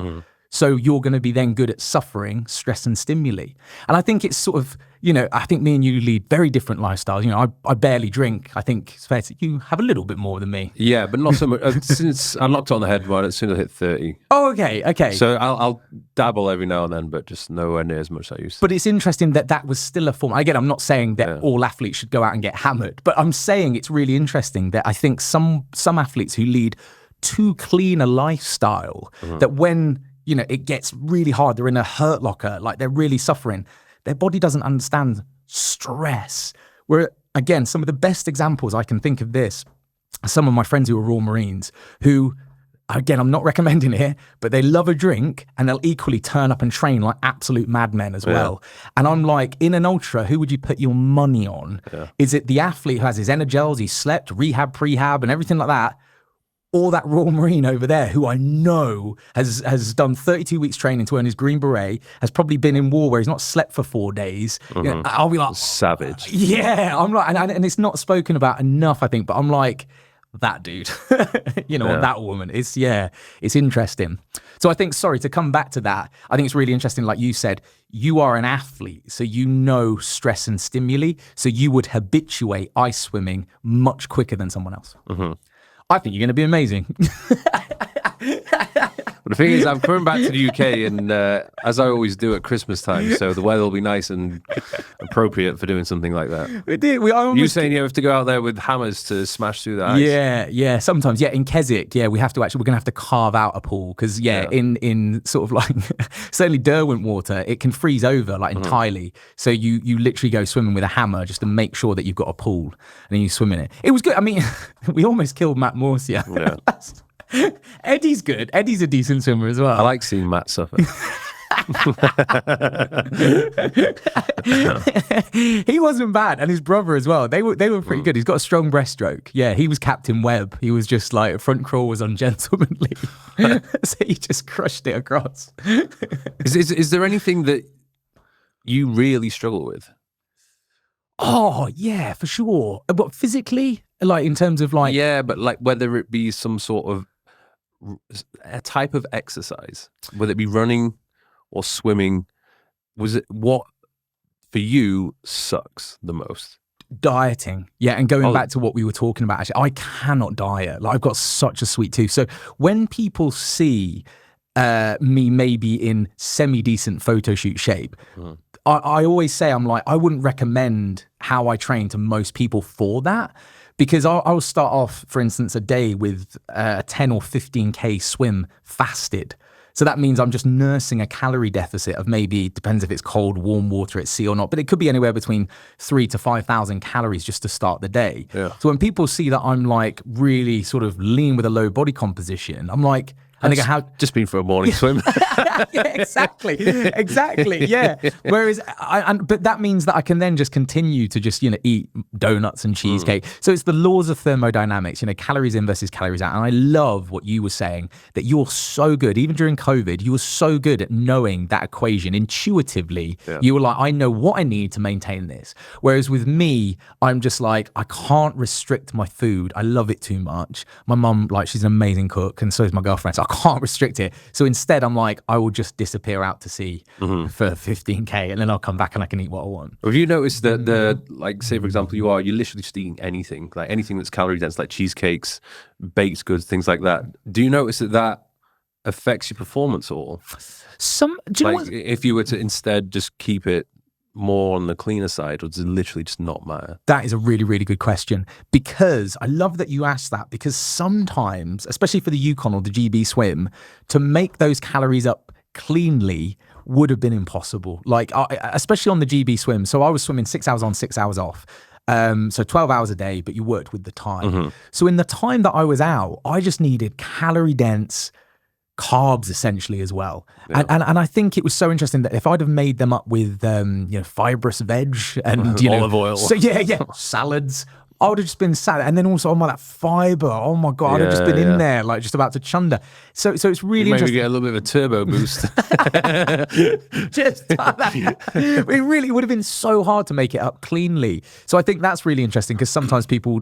S1: So you're going to be then good at suffering stress and stimuli. And I think it's sort of, I think me and you lead very different lifestyles. I barely drink. I think it's fair to you have a little bit more than me.
S5: Yeah, but not so much. Since I knocked on the head right as soon as I hit 30.
S1: Oh, okay.
S5: So I'll dabble every now and then, but just nowhere near as much as I used to.
S1: But it's interesting that was still a form. Again, I'm not saying that all athletes should go out and get hammered, but I'm saying it's really interesting that I think some athletes who lead too clean a lifestyle, that when you know, it gets really hard. They're in a hurt locker, like they're really suffering. Their body doesn't understand stress. Where, again, some of the best examples I can think of this are some of my friends who are Royal Marines who, again, I'm not recommending it, but they love a drink and they'll equally turn up and train like absolute madmen as well. And I'm like, in an ultra, who would you put your money on? Is it the athlete who has his energels, he's slept, rehab, prehab, and everything like that? Or that Royal Marine over there who I know has done 32 weeks training to earn his Green Beret, has probably been in war where he's not slept for 4 days. You know, I'll be like,
S5: savage.
S1: Yeah, I'm like, and it's not spoken about enough, I think, but I'm like, that dude, you know, or that woman. It's interesting. So I think, sorry, to come back to that, I think it's really interesting, like you said, you are an athlete, so you know stress and stimuli, so you would habituate ice swimming much quicker than someone else. I think you're going to be amazing.
S5: But the thing is, I'm coming back to the UK, and as I always do at Christmas time, so the weather will be nice and appropriate for doing something like that.
S1: We did.
S5: You saying you have to go out there with hammers to smash through the ice?
S1: Yeah. Sometimes, in Keswick, we're going to have to carve out a pool because, in sort of like certainly Derwent water, it can freeze over like entirely. So you literally go swimming with a hammer just to make sure that you've got a pool, and then you swim in it. It was good. I mean, we almost killed Matt Morsia. Yeah. Eddie's good. Eddie's a decent swimmer as well.
S5: I like seeing Matt suffer.
S1: He wasn't bad, and his brother as well. They were pretty good. He's got a strong breaststroke. Yeah, he was Captain Webb. He was just like, front crawl was ungentlemanly. So he just crushed it across.
S5: Is there anything that you really struggle with?
S1: Oh yeah, for sure. But physically, like in terms of like,
S5: but like whether it be some sort of a type of exercise, whether it be running or swimming, was it what for you sucks the most?
S1: Dieting. And going back to what we were talking about, actually, I cannot diet. Like, I've got such a sweet tooth. So when people see me maybe in semi-decent photo shoot shape, I always say, I'm like, I wouldn't recommend how I train to most people for that. Because I'll start off, for instance, a day with a 10 or 15K swim fasted. So that means I'm just nursing a calorie deficit of maybe, depends if it's cold, warm water at sea or not, but it could be anywhere between 3,000 to 5,000 calories just to start the day. So when people see that I'm like really sort of lean with a low body composition, I'm like, and they go, how?
S5: Just been for a morning swim.
S1: Exactly. Yeah. Whereas, but that means that I can then just continue to just, eat donuts and cheesecake. So it's the laws of thermodynamics, calories in versus calories out. And I love what you were saying, that you're so good, even during COVID, you were so good at knowing that equation intuitively. You were like, I know what I need to maintain this. Whereas with me, I'm just like, I can't restrict my food. I love it too much. My mum, like, she's an amazing cook, and so is my girlfriend. So I can't restrict it. So instead, I'm like, I will just disappear out to sea for 15K, and then I'll come back and I can eat what I want.
S5: Have you noticed that like, say for example, you're literally just eating anything that's calorie dense, like cheesecakes, baked goods, things like that. Do you notice that affects your performance at all?
S1: Do you know what?
S5: If you were to instead just keep it more on the cleaner side, or does it literally just not matter?
S1: That is a really, really good question, because I love that you asked that, because sometimes, especially for the Yukon or the GB swim, to make those calories up cleanly would have been impossible. Like, especially on the GB swim. So I was swimming 6 hours on, 6 hours off. So 12 hours a day, but you worked with the time. So in the time that I was out, I just needed calorie dense carbs essentially as well. And I think it was so interesting that if I'd have made them up with fibrous veg and
S5: olive oil,
S1: so salads, I would have just been sad. And then also, that fiber, oh my God, I'd have just been in there, like just about to chunder. So it's really interesting.
S5: Maybe get a little bit of a turbo boost.
S1: Just like that. It really would have been so hard to make it up cleanly. So I think that's really interesting, because sometimes people,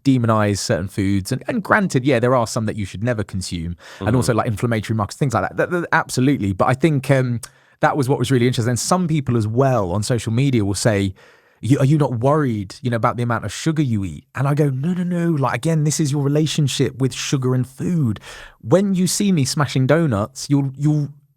S1: demonize certain foods. And granted, there are some that you should never consume. And also like inflammatory markers, things like that. Absolutely. But I think that was what was really interesting. And some people as well on social media will say, are you not worried, about the amount of sugar you eat? And I go, no. Like, again, this is your relationship with sugar and food. When you see me smashing donuts,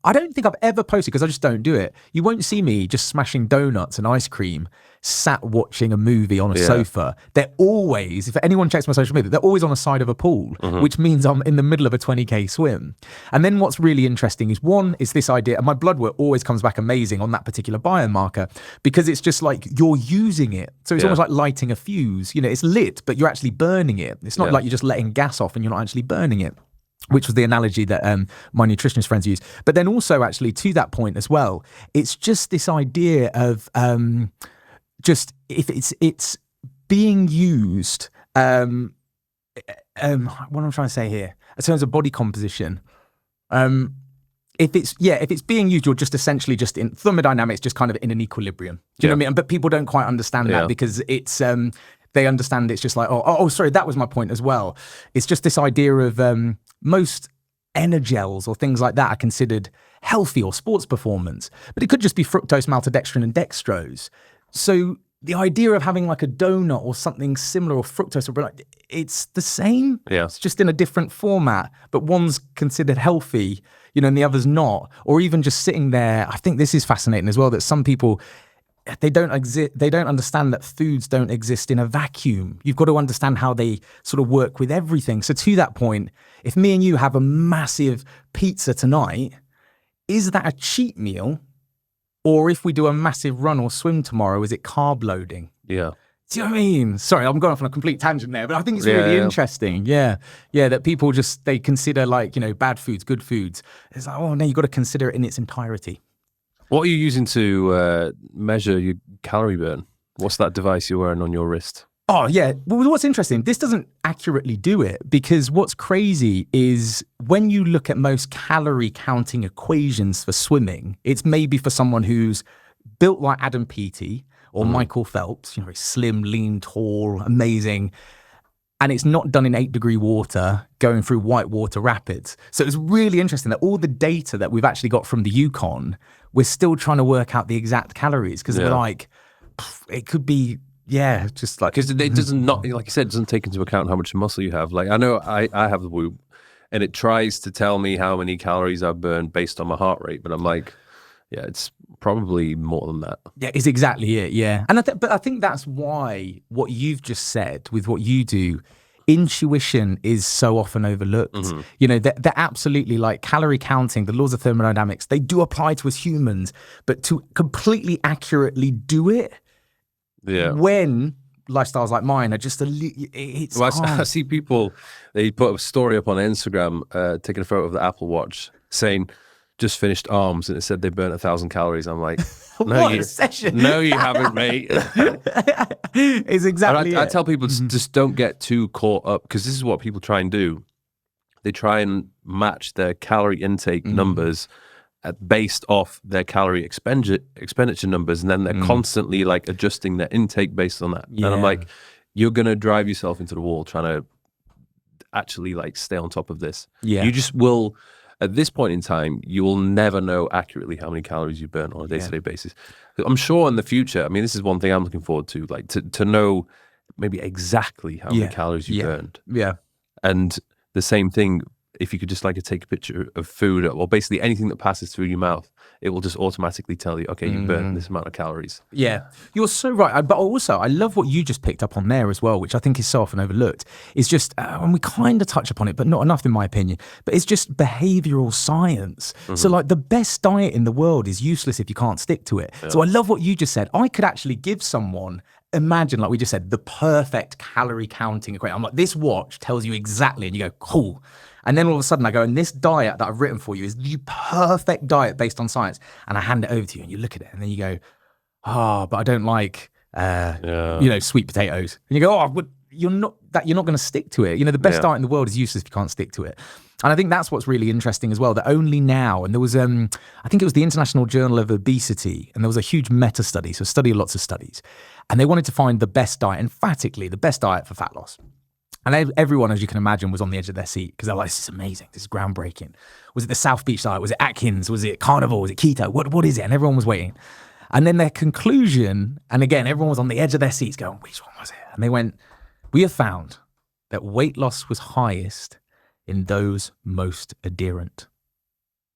S1: I don't think I've ever posted, because I just don't do it. You won't see me just smashing donuts and ice cream, sat watching a movie on a sofa. They're always, if anyone checks my social media, they're always on the side of a pool, which means I'm in the middle of a 20K swim. And then what's really interesting is, one, is this idea, and my blood work always comes back amazing on that particular biomarker, because it's just like you're using it. So it's almost like lighting a fuse. You know, it's lit, but you're actually burning it. It's not like you're just letting gas off and you're not actually burning it, which was the analogy that my nutritionist friends use. But then also, actually, to that point as well, it's just this idea of just if it's being used, what am I trying to say here? In terms of body composition, if it's being used, you're just essentially just in thermodynamics, just kind of in an equilibrium. Do you know what I mean? But people don't quite understand that, because it's they understand it's just like, sorry, that was my point as well. It's just this idea of most energels or things like that are considered healthy or sports performance, but it could just be fructose, maltodextrin, and dextrose. So the idea of having like a donut or something similar, or fructose, or it's the same.
S5: Yeah.
S1: It's just in a different format, but one's considered healthy, you know, and the other's not. Or even just sitting there. I think this is fascinating as well, that some people, they don't understand that foods don't exist in a vacuum. You've got to understand how they sort of work with everything. So to that point, if me and you have a massive pizza tonight, is that a cheat meal? Or if we do a massive run or swim tomorrow, is it carb loading?
S5: Yeah.
S1: Do you know what I mean? Sorry, I'm going off on a complete tangent there, but I think it's really interesting. Yeah. Yeah, that people just, they consider like, you know, bad foods, good foods. It's like, oh no, you've got to consider it in its entirety.
S5: What are you using to measure your calorie burn? What's that device you're wearing on your wrist?
S1: Oh, yeah. Well, what's interesting, this doesn't accurately do it, because what's crazy is when you look at most calorie counting equations for swimming, it's maybe for someone who's built like Adam Peaty or Michael Phelps, you know, very slim, lean, tall, amazing. And it's not done in 8-degree water going through whitewater rapids. So it's really interesting that all the data that we've actually got from the Yukon, we're still trying to work out the exact calories, because we're like, it could be, just like,
S5: because it doesn't, not like you said, it doesn't take into account how much muscle you have. Like I know I have the Whoop, and it tries to tell me how many calories I've burned based on my heart rate, but I'm like, yeah, it's probably more than that.
S1: Yeah, it's exactly it. Yeah, and but I think that's why what you've just said with what you do, intuition is so often overlooked. You know, they're absolutely like calorie counting, the laws of thermodynamics, they do apply to us humans, but to completely accurately do it, when lifestyles like mine are just it's hard.
S5: I see people, they put a story up on Instagram, taking a photo of the Apple Watch, saying just finished arms, and it said they burnt 1,000 calories. I'm like, no,
S1: what a session.
S5: No, you haven't, mate.
S1: It's exactly
S5: I tell people just don't get too caught up, because this is what people try and do. They try and match their calorie intake numbers based off their calorie expenditure numbers, and then they're constantly like adjusting their intake based on that. And I'm like, you're gonna drive yourself into the wall trying to actually like stay on top of this. You just will. At this point in time, you will never know accurately how many calories you burn on a day-to-day basis. I'm sure in the future, I mean, this is one thing I'm looking forward to, like to know maybe exactly how many calories you burned. Yeah. And the same thing, if you could just like take a picture of food, or basically anything that passes through your mouth, it will just automatically tell you, okay, you burned this amount of calories. Yeah, you're so right. But also, I love what you just picked up on there as well, which I think is so often overlooked. It's just, and we kind of touch upon it, but not enough in my opinion, but it's just behavioral science. So like the best diet in the world is useless if you can't stick to it. So I love what you just said. I could actually give someone, imagine, like we just said, the perfect calorie counting equation. I'm like, this watch tells you exactly, and you go, cool. And then all of a sudden I go, and this diet that I've written for you is the perfect diet based on science. And I hand it over to you, and you look at it, and then you go, but I don't like, sweet potatoes. And you go, but you're not going to stick to it. You know, the best diet in the world is useless if you can't stick to it. And I think that's what's really interesting as well, that only now, and there was, I think it was the International Journal of Obesity, and there was a huge meta study, so a study of lots of studies, and they wanted to find the best diet, emphatically the best diet for fat loss. And everyone, as you can imagine, was on the edge of their seat, because they're like, this is amazing, this is groundbreaking. Was it the South Beach diet? Was it Atkins? Was it carnivore? Was it keto? What is it? And everyone was waiting. And then their conclusion, and again, everyone was on the edge of their seats going, which one was it? And they went, we have found that weight loss was highest in those most adherent.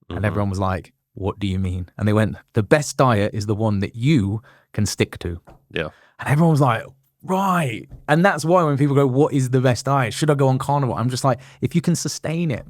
S1: And everyone was like, what do you mean? And they went, the best diet is the one that you can stick to.
S5: Yeah.
S1: And everyone was like, right. And that's why when people go, what is the best diet? Should I go on carnivore? I'm just like, if you can sustain it.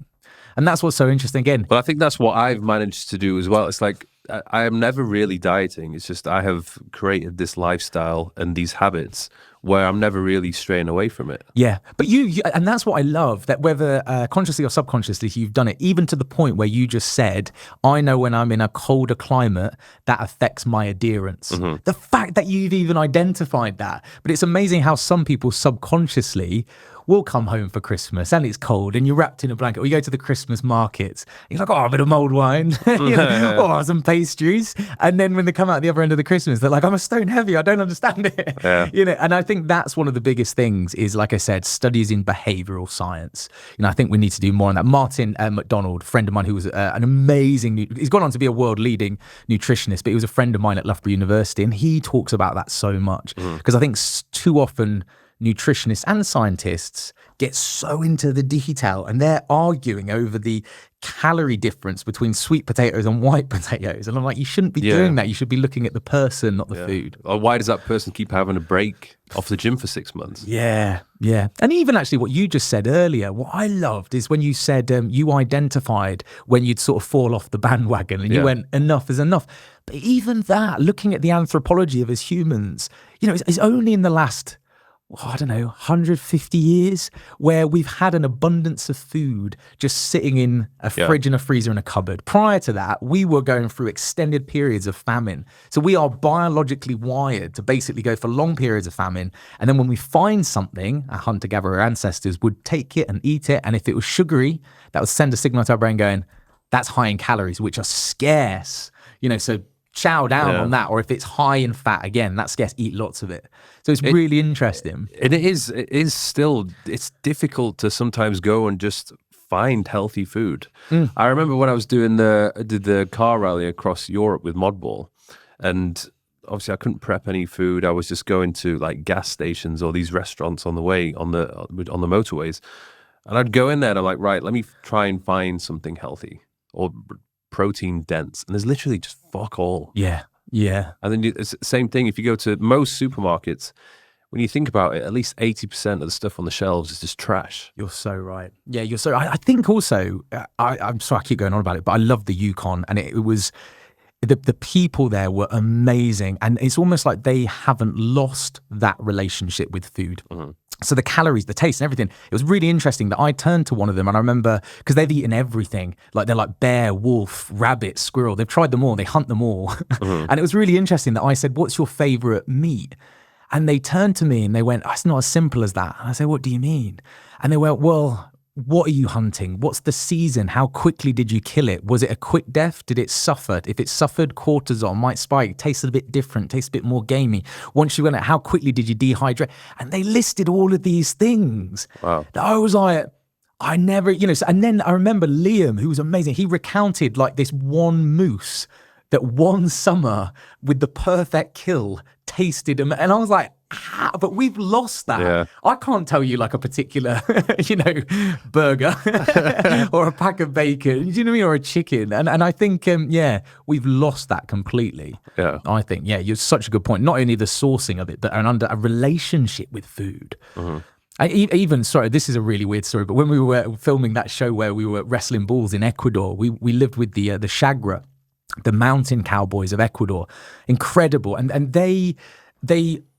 S1: And that's what's so interesting again.
S5: But I think that's what I've managed to do as well. It's like, I am never really dieting. It's just I have created this lifestyle and these habits where I'm never really straying away from it.
S1: Yeah, but you and that's what I love, that whether consciously or subconsciously, you've done it, even to the point where you just said, I know when I'm in a colder climate, that affects my adherence. The fact that you've even identified that. But it's amazing how some people subconsciously will come home for Christmas and it's cold and you're wrapped in a blanket, or you go to the Christmas markets, you're like, oh, a bit of mulled wine, or some pastries. And then when they come out the other end of the Christmas, they're like, I'm a stone heavy, I don't understand it.
S5: Yeah.
S1: And I think that's one of the biggest things is, like I said, studies in behavioral science. I think we need to do more on that. Martin McDonald, friend of mine who was an amazing, he's gone on to be a world leading nutritionist, but he was a friend of mine at Loughborough University, and he talks about that so much because I think too often nutritionists and scientists get so into the detail and they're arguing over the calorie difference between sweet potatoes and white potatoes. And I'm like, you shouldn't be doing that. You should be looking at the person, not the food.
S5: Or why does that person keep having a break off the gym for 6 months?
S1: Yeah. And even actually what you just said earlier, what I loved is when you said you identified when you'd sort of fall off the bandwagon and you went, enough is enough. But even that, looking at the anthropology of us humans, it's only in the last, I don't know, 150 years where we've had an abundance of food just sitting in a fridge and a freezer and a cupboard. Prior to that, we were going through extended periods of famine. So we are biologically wired to basically go for long periods of famine. And then when we find something, our hunter-gatherer ancestors would take it and eat it. And if it was sugary, that would send a signal to our brain going, that's high in calories, which are scarce. So chow down on that. Or if it's high in fat, again, that's scarce, eat lots of it. So it's really interesting.
S5: And it is still, it's difficult to sometimes go and just find healthy food. I remember when I was did the car rally across Europe with Modball, and obviously I couldn't prep any food. I was just going to like gas stations or these restaurants on the way on the motorways. And I'd go in there and I'm like, right, let me try and find something healthy or protein dense. And there's literally just fuck all.
S1: Yeah.
S5: And then it's the same thing. If you go to most supermarkets, when you think about it, at least 80% of the stuff on the shelves is just trash.
S1: You're so right. Yeah, you're so right. I think also, I'm sorry I keep going on about it, but I love the Yukon, and it was, the people there were amazing. And it's almost like they haven't lost that relationship with food. So the calories, the taste and everything, it was really interesting that I turned to one of them and I remember, because they've eaten everything, like they're like bear, wolf, rabbit, squirrel, they've tried them all, they hunt them all. And it was really interesting that I said, what's your favorite meat? And they turned to me and they went, oh, it's not as simple as that. And I said, what do you mean? And they went, well, what are you hunting? What's the season? How quickly did you kill it? Was it a quick death? Did it suffer? If it suffered, cortisol might spike, tasted a bit different, tastes a bit more gamey. Once you went out, how quickly did you dehydrate? And they listed all of these things.
S5: Wow.
S1: I was like, I never, and then I remember Liam, who was amazing. He recounted like this one moose that one summer with the perfect kill tasted, and I was like, but we've lost that.
S5: Yeah.
S1: I can't tell you like a particular, burger or a pack of bacon, do you know what I mean, or a chicken. And I think, we've lost that completely.
S5: Yeah.
S1: I think, you're such a good point. Not only the sourcing of it, but a relationship with food. Sorry, this is a really weird story, but when we were filming that show where we were wrestling bulls in Ecuador, we lived with the Chagra, the mountain cowboys of Ecuador. Incredible. And they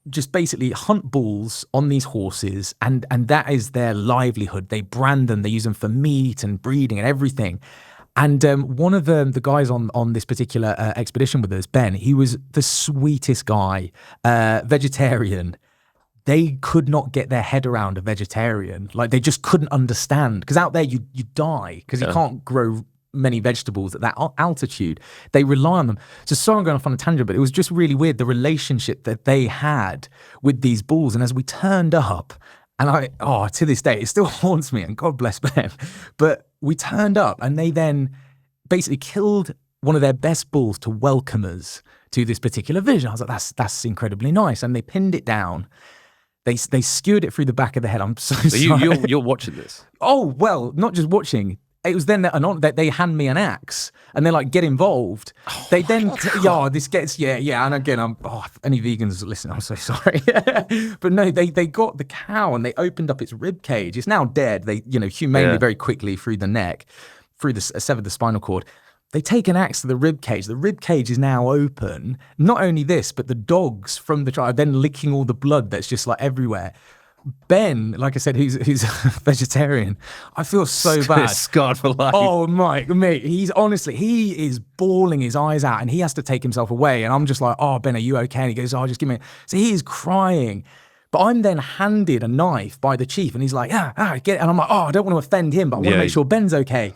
S1: just basically hunt bulls on these horses, and that is their livelihood. They brand them, they use them for meat and breeding and everything. And one of the guys on this particular expedition with us, Ben, he was the sweetest guy, vegetarian. They could not get their head around a vegetarian. Like they just couldn't understand, because out there you die because you can't grow many vegetables at that altitude. They rely on them. So I'm going off on a tangent, but it was just really weird, the relationship that they had with these bulls. And as we turned up, and to this day, it still haunts me, and God bless Ben, but we turned up and they then basically killed one of their best bulls to welcome us to this particular vision. I was like, that's incredibly nice. And they pinned it down. They skewered it through the back of the head. I'm so sorry.
S5: You're watching this?
S1: Oh, well, not just watching. it was then that they hand me an axe and they're like, get involved. They then, this gets, and again, any vegans listen, I'm so sorry. But no, they got the cow and they opened up its rib cage. It's now dead. They, humanely, very quickly through the neck, severed the spinal cord. They take an axe to the rib cage. The rib cage is now open. Not only this, but the dogs from the tribe are then licking all the blood that's just like everywhere. Ben, like I said, who's a vegetarian, I feel so bad.
S5: Scarred for life.
S1: Oh, mate, he is bawling his eyes out and he has to take himself away. And I'm just like, oh, Ben, are you okay? And he goes, oh, just give me. So he is crying. But I'm then handed a knife by the chief and he's like, get it. And I'm like, oh, I don't want to offend him, but I want to make sure Ben's okay.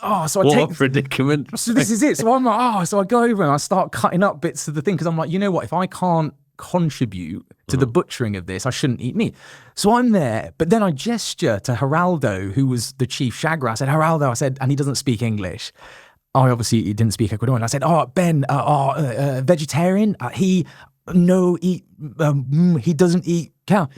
S1: Oh, so
S5: what predicament.
S1: So this is it. So I'm like, so I go over and I start cutting up bits of the thing because I'm like, you know what? If I can't contribute to the butchering of this, I shouldn't eat meat. So I'm there, but then I gesture to Geraldo, who was the chief shagra. I said, Geraldo, and he doesn't speak English. He didn't speak Ecuadorian. I said, Ben, vegetarian. He doesn't eat cow.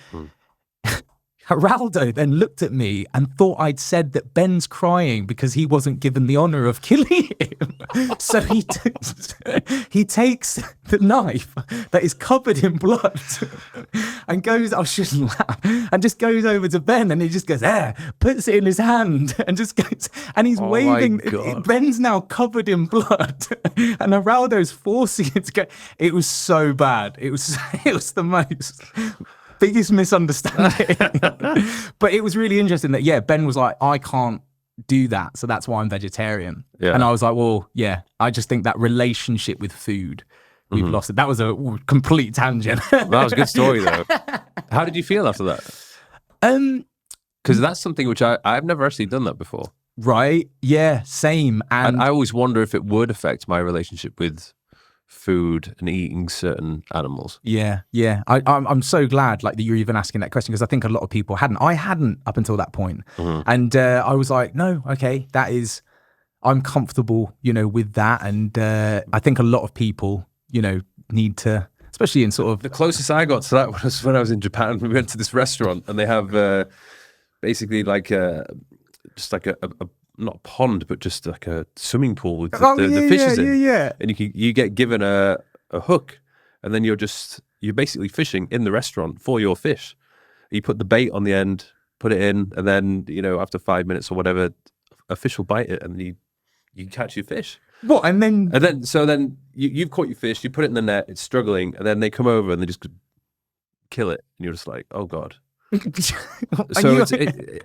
S1: Geraldo then looked at me and thought I'd said that Ben's crying because he wasn't given the honor of killing him. So he takes the knife that is covered in blood and goes, I shouldn't laugh, and just goes over to Ben and he just goes, puts it in his hand and just goes, and he's waving. Ben's now covered in blood and Geraldo's forcing it to go. It was so bad. It was the most... biggest misunderstanding. But it was really interesting that, Ben was like, I can't do that, so that's why I'm vegetarian. Yeah. And I was like, well, I just think that relationship with food, we've lost it. That was a complete tangent.
S5: That was a good story, though. How did you feel after that? Because that's something which I've never actually done that before.
S1: Right? Yeah, same. And
S5: I always wonder if it would affect my relationship with food and eating certain animals.
S1: Yeah. I'm so glad that you're even asking that question because I think a lot of people hadn't. I hadn't up until that point. And I was like, no, okay, I'm comfortable, with that. And I think a lot of people, need to, especially in sort of...
S5: The closest I got to that was when I was in Japan. We went to this restaurant and they have basically just like a not a pond, but just like a swimming pool with the fishes in. Yeah. And you get given a hook, and then you're basically fishing in the restaurant for your fish. You put the bait on the end, put it in, and then after 5 minutes or whatever, a fish will bite it, and you catch your fish.
S1: What? And then
S5: so you've caught your fish, you put it in the net, it's struggling, and then they come over and they just kill it, and you're just like, oh God. So it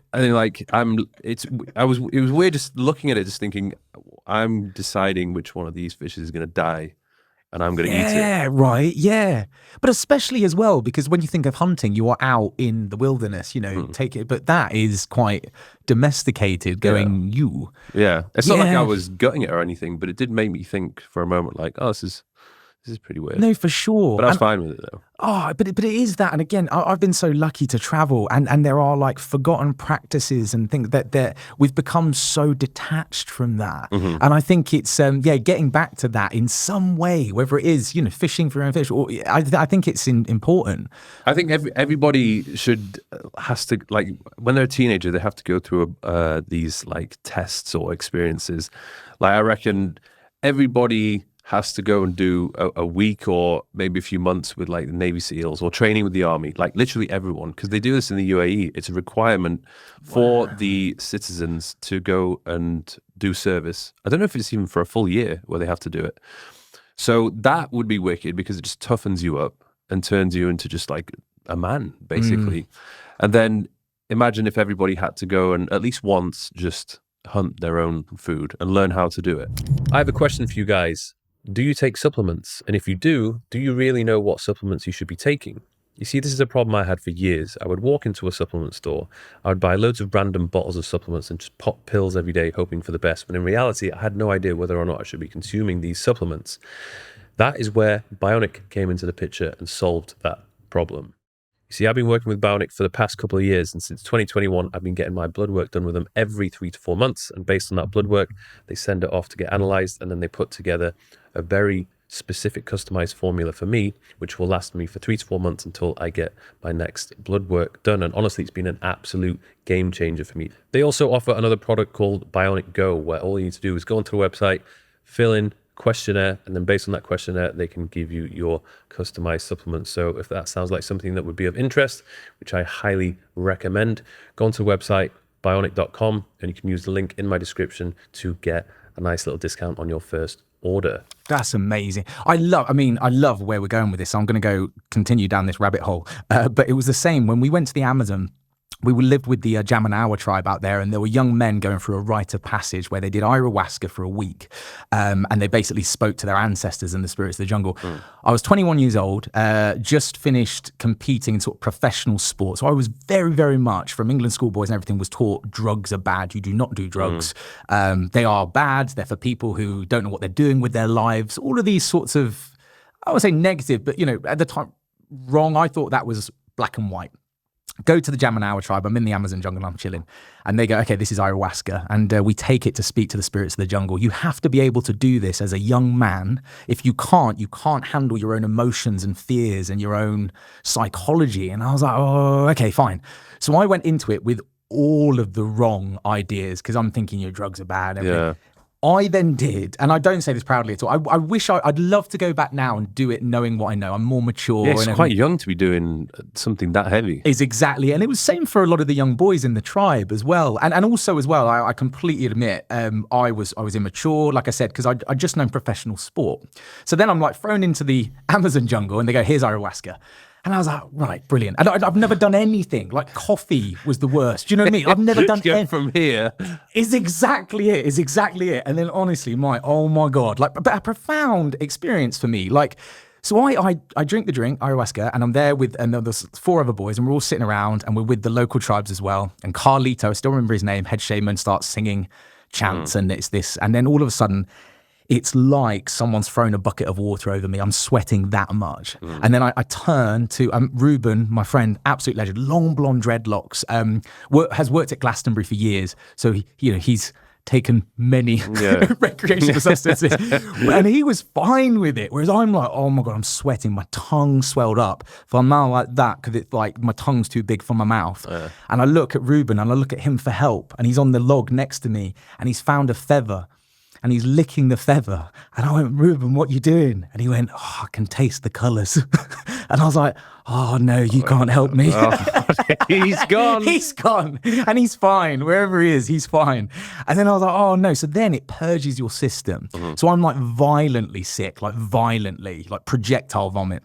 S5: was weird just looking at it, just thinking, I'm deciding which one of these fishes is going to die and I'm going to eat it.
S1: Yeah, right. Yeah. But especially as well, because when you think of hunting, you are out in the wilderness, take it. But that is quite domesticated going,
S5: Yeah. It's not like I was gutting it or anything, but it did make me think for a moment like, oh, this is pretty weird.
S1: No, for sure.
S5: But I was fine with it though.
S1: Oh, but it is that. And again, I've been so lucky to travel and there are forgotten practices and things that we've become so detached from that. And I think it's, getting back to that in some way, whether it is, fishing for your own fish, or I think it's important.
S5: I think everybody has to, when they're a teenager, they have to go through these tests or experiences. I reckon everybody has to go and do a week or maybe a few months with the Navy SEALs or training with the army, literally everyone, because they do this in the UAE. It's a requirement for the citizens to go and do service. I don't know if it's even for a full year where they have to do it. So that would be wicked because it just toughens you up and turns you into just a man, basically. And then imagine if everybody had to go and at least once just hunt their own food and learn how to do it. I have a question for you guys. Do you take supplements? And if you do you really know what supplements you should be taking? You see, this is a problem I had for years. I would walk into a supplement store, I would buy loads of random bottles of supplements and just pop pills every day, hoping for the best. But in reality, I had no idea whether or not I should be consuming these supplements. That is where Bionic came into the picture and solved that problem. You see, I've been working with Bionic for the past couple of years, and since 2021, I've been getting my blood work done with them every 3 to 4 months. And based on that blood work, they send it off to get analyzed, and then they put together a very specific customized formula for me, which will last me for 3 to 4 months until I get my next blood work done. And honestly, it's been an absolute game changer for me. They also offer another product called Bionic Go, where all you need to do is go onto the website, fill in questionnaire, and then based on that questionnaire, they can give you your customized supplements. So if that sounds like something that would be of interest, which I highly recommend, go onto the website, bionic.com, and you can use the link in my description to get a nice little discount on your first order.
S1: That's amazing. I love where we're going with this. I'm going to continue down this rabbit hole. But it was the same when we went to the Amazon. We lived with the Jamanawa tribe out there, and there were young men going through a rite of passage where they did ayahuasca for a week, and they basically spoke to their ancestors and the spirits of the jungle. I was 21 years old, just finished competing in sort of professional sports. So I was very, very much, from England schoolboys and everything, was taught drugs are bad. You do not do drugs. They are bad. They're for people who don't know what they're doing with their lives. All of these sorts of, I would say negative, but at the time, wrong. I thought that was black and white. Go to the Jamanawa tribe. I'm in the Amazon jungle. I'm chilling. And they go, okay, this is ayahuasca. And we take it to speak to the spirits of the jungle. You have to be able to do this as a young man. If you can't handle your own emotions and fears and your own psychology. And I was like, oh, okay, fine. So I went into it with all of the wrong ideas because I'm thinking your drugs are bad.
S5: Yeah.
S1: I then did, and I don't say this proudly at all. I wish I'd love to go back now and do it knowing what I know. I'm more mature.
S5: Yeah, it's quite young to be doing something that heavy.
S1: Is exactly. And it was same for a lot of the young boys in the tribe as well. And also as well, I completely admit, I was immature, like I said, because I just known professional sport. So then I'm like thrown into the Amazon jungle and they go, here's ayahuasca. And I was like, right, brilliant. And I've never done anything. Like coffee was the worst. Do you know what I mean? I've never done anything.
S5: From here.
S1: Is exactly it. And then honestly, oh my God, like a profound experience for me. Like, so I drink the drink, ayahuasca, and I'm there with another 4 other boys, and we're all sitting around, and we're with the local tribes as well. And Carlito, I still remember his name, head shaman, starts singing chants, and it's this. And then all of a sudden, it's like someone's thrown a bucket of water over me. I'm sweating that much. And then I turn to Ruben, my friend, absolute legend, long blonde dreadlocks, has worked at Glastonbury for years. So, he's taken many recreational substances. And he was fine with it. Whereas I'm like, oh my God, I'm sweating. My tongue swelled up. So I'm now like that because it's like my tongue's too big for my mouth. And I look at Ruben and I look at him for help. And he's on the log next to me and he's found a feather. And he's licking the feather. And I went, Ruben, what you doing? And he went, oh, I can taste the colours. And I was like, oh, no, you can't help me.
S5: He's gone.
S1: He's gone. And he's fine. Wherever he is, he's fine. And then I was like, oh, no. So then it purges your system. So I'm like violently sick, like projectile vomit.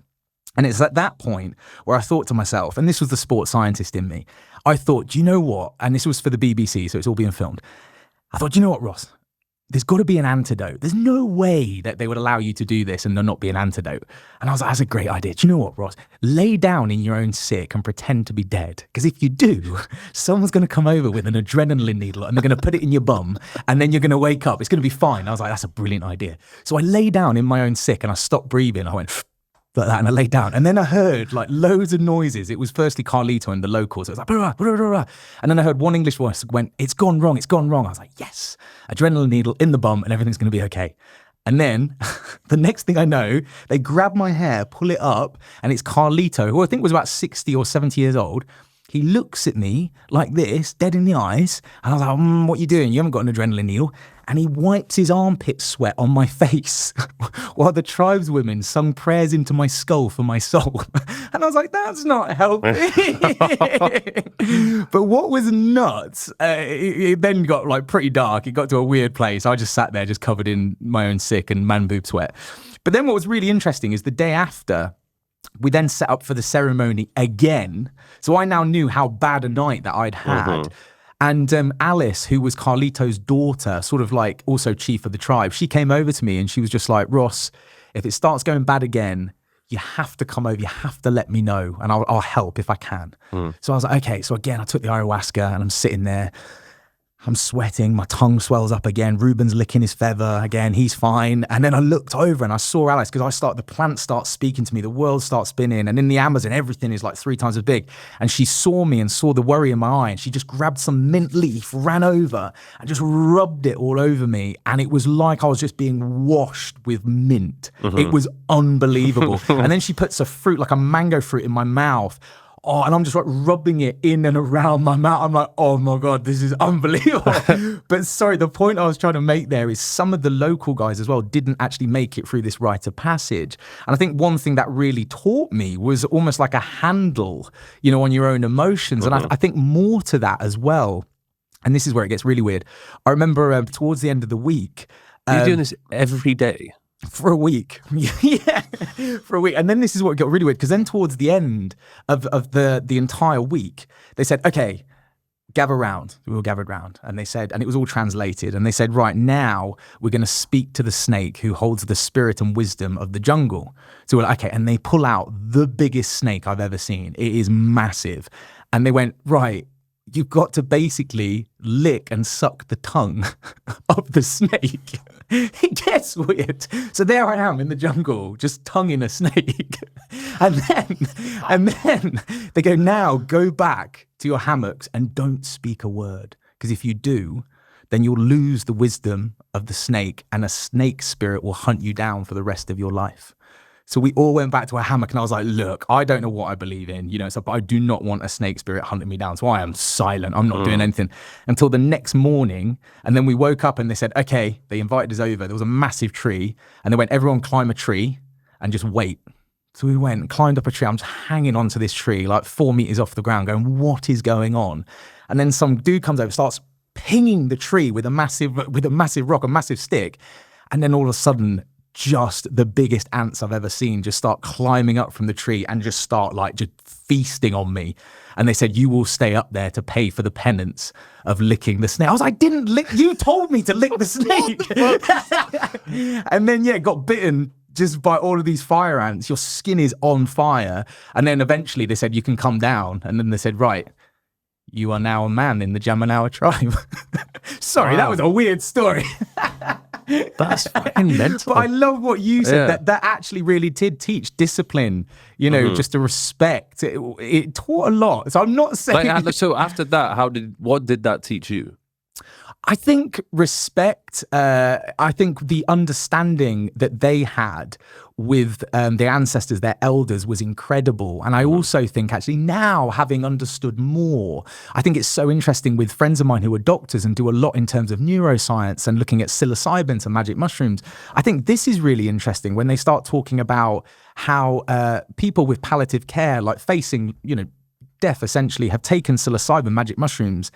S1: And it's at that point where I thought to myself, and this was the sports scientist in me, I thought, do you know what? And this was for the BBC, so it's all being filmed. I thought, do you know what, Ross? There's got to be an antidote. There's no way that they would allow you to do this and there not be an antidote. And I was like, that's a great idea. Do you know what, Ross? Lay down in your own sick and pretend to be dead. Because if you do, someone's going to come over with an adrenaline needle and they're going to put it in your bum and then you're going to wake up. It's going to be fine. I was like, that's a brilliant idea. So I lay down in my own sick and I stopped breathing. I went like that and I laid down. And then I heard like loads of noises. It was firstly Carlito and the locals. It was like, blah, blah, blah, blah. And then I heard one English voice went, it's gone wrong. I was like, yes, adrenaline needle in the bum and everything's going to be okay. And then the next thing I know, they grab my hair, pull it up, and it's Carlito, who I think was about 60 or 70 years old. He looks at me like this, dead in the eyes. And I was like, what are you doing? You haven't got an adrenaline needle. And he wipes his armpit sweat on my face while the tribeswomen sung prayers into my skull for my soul. And I was like, that's not helping. But what was nuts, it then got like pretty dark. It got to a weird place. I just sat there just covered in my own sick and man boob sweat. But then what was really interesting is the day after, we then set up for the ceremony again. So I now knew how bad a night that I'd had. And Alice, who was Carlito's daughter, sort of like also chief of the tribe, she came over to me and she was just like, Ross, if it starts going bad again, you have to come over, you have to let me know and I'll help if I can. So I was like, okay. So again, I took the ayahuasca and I'm sitting there I'm sweating, my tongue swells up again. Ruben's licking his feather again, he's fine. And then I looked over and I saw Alice, because the plant starts speaking to me, the world starts spinning. And in the Amazon, everything is like 3 times as big. And she saw me and saw the worry in my eye. And she just grabbed some mint leaf, ran over and just rubbed it all over me. And it was like I was just being washed with mint. It was unbelievable. And then she puts a fruit, like a mango fruit, in my mouth. Oh, and I'm just like rubbing it in and around my mouth. I'm like, oh my God, this is unbelievable. But sorry, the point I was trying to make there is some of the local guys as well didn't actually make it through this rite of passage. And I think one thing that really taught me was almost like a handle, on your own emotions. And I think more to that as well. And this is where it gets really weird. I remember towards the end of the week.
S5: You're doing this every day?
S1: For a week. Yeah, for a week. And then this is what got really weird, because then towards the end of the entire week, they said, okay, gather round. We all gathered round. And they said, and it was all translated, and they said, right, now we're going to speak to the snake who holds the spirit and wisdom of the jungle. So we're like, okay, and they pull out the biggest snake I've ever seen. It is massive. And they went, right, you've got to basically lick and suck the tongue of the snake. It gets weird. So there I am in the jungle, just tonguing a snake. And then they go, now go back to your hammocks and don't speak a word. Because if you do, then you'll lose the wisdom of the snake, and a snake spirit will hunt you down for the rest of your life. So we all went back to our hammock, and I was like, look, I don't know what I believe in, but I do not want a snake spirit hunting me down. So I am silent. I'm not doing anything until the next morning. And then we woke up and they said, okay, they invited us over. There was a massive tree, and they went, everyone climb a tree and just wait. So we went and climbed up a tree. I'm just hanging onto this tree, like 4 meters off the ground, going, what is going on? And then some dude comes over, starts pinging the tree with a massive rock, a massive stick. And then all of a sudden, just the biggest ants I've ever seen just start climbing up from the tree and just start just feasting on me. And they said, you will stay up there to pay for the penance of licking the snake. I was like, didn't lick, you told me to lick the snake. And then, got bitten just by all of these fire ants. Your skin is on fire. And then eventually they said, you can come down. And then they said, right, you are now a man in the Jamanawa tribe. Sorry, That was a weird story.
S5: That's fucking mental.
S1: But I love what you said, that actually really did teach discipline, just to respect. It taught a lot. So I'm not saying...
S5: so after that, what did that teach you?
S1: I think respect, I think the understanding that they had with their ancestors, their elders, was incredible. And I also think actually now, having understood more, I think it's so interesting with friends of mine who are doctors and do a lot in terms of neuroscience and looking at psilocybin and magic mushrooms. I think this is really interesting when they start talking about how people with palliative care, like facing, death essentially, have taken psilocybin magic mushrooms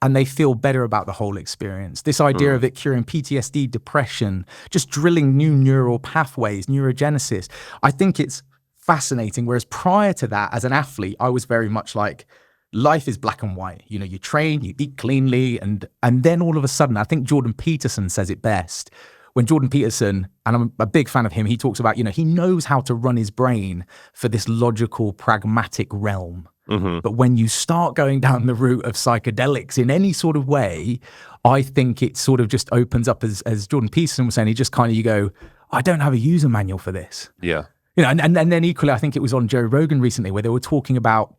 S1: and they feel better about the whole experience. This idea of it curing PTSD, depression, just drilling new neural pathways, neurogenesis. I think it's fascinating. Whereas prior to that, as an athlete, I was very much like, life is black and white. You train, you eat cleanly, and then all of a sudden, I think Jordan Peterson says it best. When Jordan Peterson, and I'm a big fan of him, he talks about, he knows how to run his brain for this logical, pragmatic realm. But when you start going down the route of psychedelics in any sort of way, I think it sort of just opens up, as Jordan Peterson was saying, he just kind of, you go, I don't have a user manual for this.
S5: Yeah.
S1: And then equally, I think it was on Joe Rogan recently where they were talking about,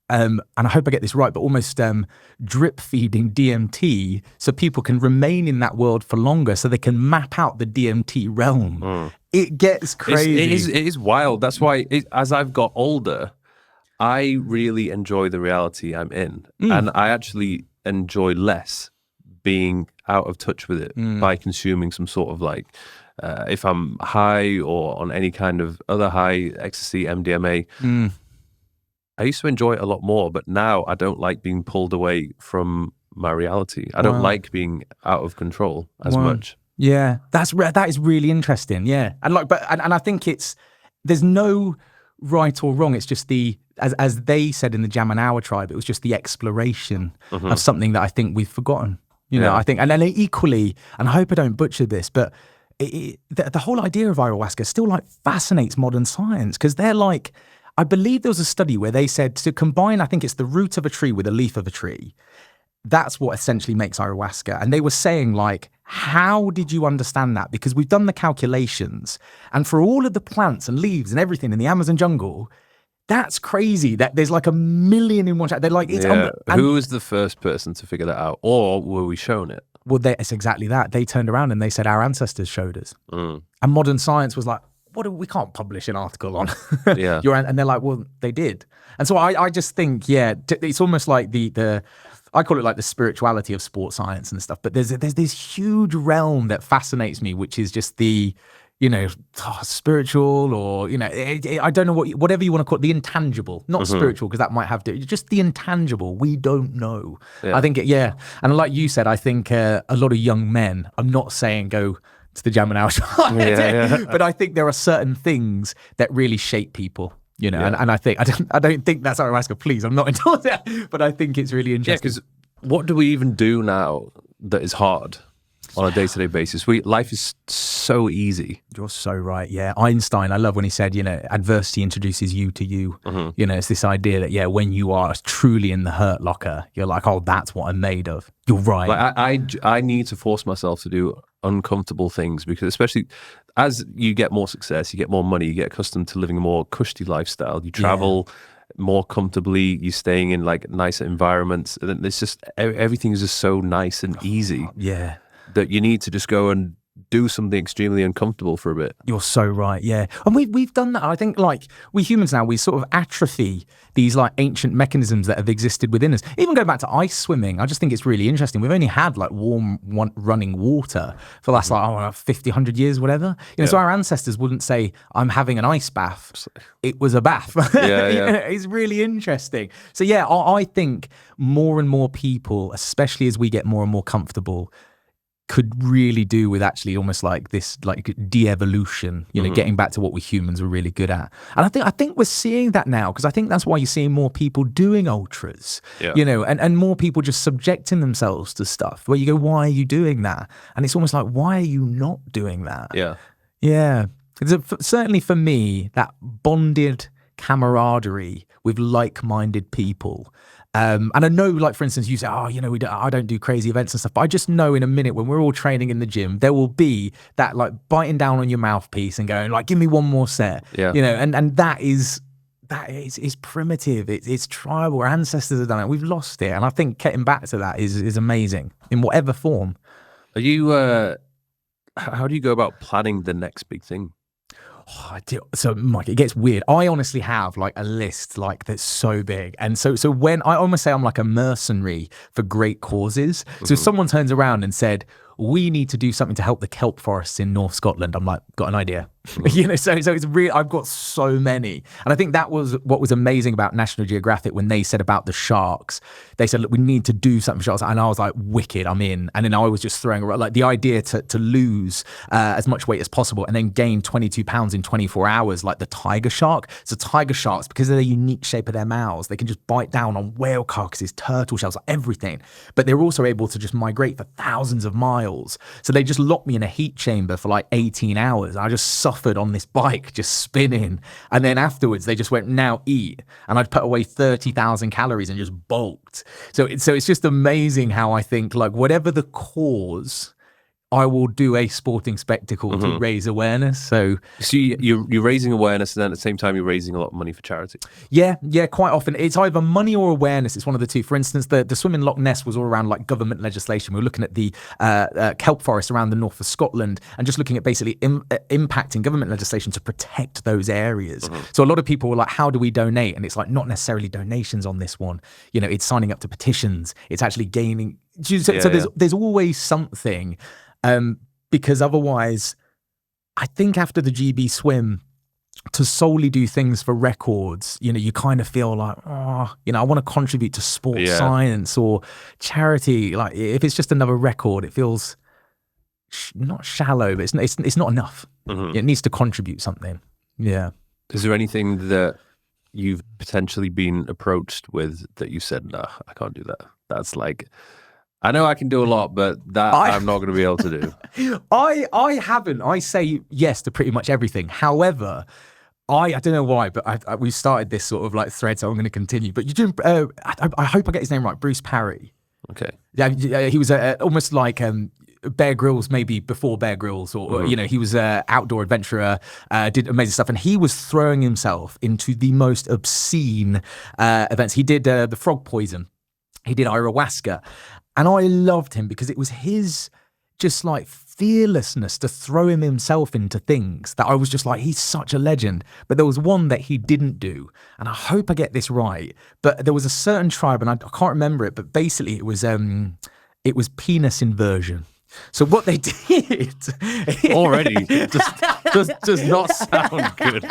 S1: and I hope I get this right, but almost drip feeding DMT so people can remain in that world for longer so they can map out the DMT realm. It gets crazy.
S5: It is wild. That's why as I've got older, I really enjoy the reality I'm in. And I actually enjoy less being out of touch with it by consuming some sort of if I'm high or on any kind of other high, ecstasy, MDMA, I used to enjoy it a lot more, but now I don't like being pulled away from my reality. I don't like being out of control as much.
S1: Yeah, that is really interesting. Yeah. And I think there's no right or wrong. It's just as they said in the Jamanawa tribe, it was just the exploration of something that I think we've forgotten. I think, and then equally, and I hope I don't butcher this, but the whole idea of ayahuasca still fascinates modern science, because they're I believe there was a study where they said to combine, I think it's the root of a tree with a leaf of a tree, that's what essentially makes ayahuasca. And they were saying, like, how did you understand that? Because we've done the calculations, and for all of the plants and leaves and everything in the Amazon jungle, that's crazy that there's like a million in one shot. They're like, it's
S5: Who was the first person to figure that out, or were we shown it?
S1: Well, it's exactly that. They turned around and they said our ancestors showed us, and modern science was like, we can't publish an article on and they're like, well, they did. And so I just think, it's almost like the I call it like the spirituality of sports science and stuff. But there's this huge realm that fascinates me, which is just the, spiritual, or, I don't know whatever you want to call it, the intangible, not spiritual, because that might have to, just the intangible. We don't know. I think, and like you said, I think a lot of young men, I'm not saying go to the Jam and Hour but I think there are certain things that really shape people. And I think I don't think that's ayahuasca. Please, I'm not into that, but I think it's really interesting.
S5: Yeah, because what do we even do now that is hard on a day-to-day basis? Life is so easy.
S1: You're so right. Yeah, Einstein. I love when he said, adversity introduces you to you. It's this idea that when you are truly in the hurt locker, you're like, oh, that's what I'm made of. You're right.
S5: Like I need to force myself to do uncomfortable things, because especially as you get more success, you get more money, you get accustomed to living a more cushy lifestyle, you travel more comfortably, you're staying in like nicer environments, and it's just everything is just so nice and easy that you need to just go and do something extremely uncomfortable for a bit.
S1: You're so right, and we've done that. I think, like, we humans now, we sort of atrophy these like ancient mechanisms that have existed within us. Even going back to ice swimming, I just think it's really interesting. We've only had like warm running water for the last 50, 100 years, whatever. So our ancestors wouldn't say, I'm having an ice bath. It was a bath. It's really interesting. So I think more and more people, especially as we get more and more comfortable, could really do with actually almost like this, like de-evolution, getting back to what we humans were really good at. And I think we're seeing that now, because I think that's why you're seeing more people doing ultras, and more people just subjecting themselves to stuff where you go, why are you doing that? And it's almost like, why are you not doing that? Yeah. Certainly for me, that bonded camaraderie with like-minded people. And I know, like, for instance, you say, I don't do crazy events and stuff, but I just know in a minute when we're all training in the gym, there will be that like biting down on your mouthpiece and going like, give me one more set, and that is primitive. It's tribal. Our ancestors have done it. We've lost it. And I think getting back to that is amazing in whatever form.
S5: Are you, how do you go about planning the next big thing?
S1: So, Mike, it gets weird. I honestly have like a list like that's so big, and so when I almost say I'm like a mercenary for great causes. So if someone turns around and said, we need to do something to help the kelp forests in North Scotland, I'm like, got an idea. So it's real. I've got so many. And I think that was what was amazing about National Geographic when they said about the sharks. They said, look, we need to do something for sharks. And I was like, wicked, I'm in. And then I was just throwing around like the idea to lose as much weight as possible and then gain 22 pounds in 24 hours, like the tiger shark. So tiger sharks, because of the unique shape of their mouths, they can just bite down on whale carcasses, turtle shells, like everything. But they're also able to just migrate for thousands of miles. So they just locked me in a heat chamber for like 18 hours. I just suffered on this bike, just spinning. And then afterwards, they just went, now eat. And I'd put away 30,000 calories and just bulked. So it's just amazing how I think, like, whatever the cause, I will do a sporting spectacle to raise awareness. So
S5: you're raising awareness, and then at the same time, you're raising a lot of money for charity.
S1: Yeah, quite often. It's either money or awareness. It's one of the two. For instance, the swim in Loch Ness was all around like government legislation. We were looking at the kelp forest around the north of Scotland and just looking at basically impacting government legislation to protect those areas. So a lot of people were like, how do we donate? And it's like, not necessarily donations on this one. It's signing up to petitions. It's actually gaining. There's always something. Because otherwise, I think after the GB swim, to solely do things for records, you kind of feel like, I want to contribute to sports science or charity. Like, if it's just another record, it feels not shallow, but it's not enough. It needs to contribute something. Yeah.
S5: Is there anything that you've potentially been approached with that you said, nah, I can't do that? That's like, I know I can do a lot, but I'm not going to be able to do.
S1: I haven't. I say yes to pretty much everything. However, I don't know why, but we started this sort of like thread, so I'm going to continue. But you do. I hope I get his name right. Bruce Parry.
S5: Okay.
S1: Yeah, he was almost like Bear Grylls, maybe before Bear Grylls, or you know, he was an outdoor adventurer, did amazing stuff, and he was throwing himself into the most obscene events. He did the frog poison, he did ayahuasca, and I loved him because it was his just like fearlessness to throw himself into things that I was just like, he's such a legend. But there was one that he didn't do, and I hope I get this right, but there was a certain tribe, and I can't remember it, but basically it was penis inversion. So what they did
S5: Already does not sound good.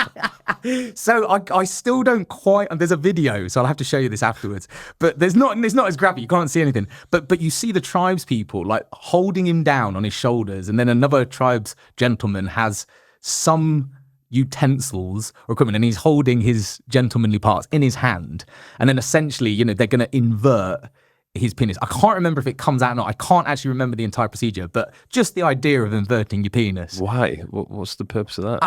S1: So I still don't quite. And there's a video, so I'll have to show you this afterwards. But it's not as grabby. You can't see anything. But you see the tribes people like holding him down on his shoulders, and then another tribe's gentleman has some utensils or equipment, and he's holding his gentlemanly parts in his hand, and then essentially, you know, they're going to invert his penis. I can't remember if it comes out or not. I can't actually remember the entire procedure, but just the idea of inverting your penis.
S5: Why? What's the purpose of that?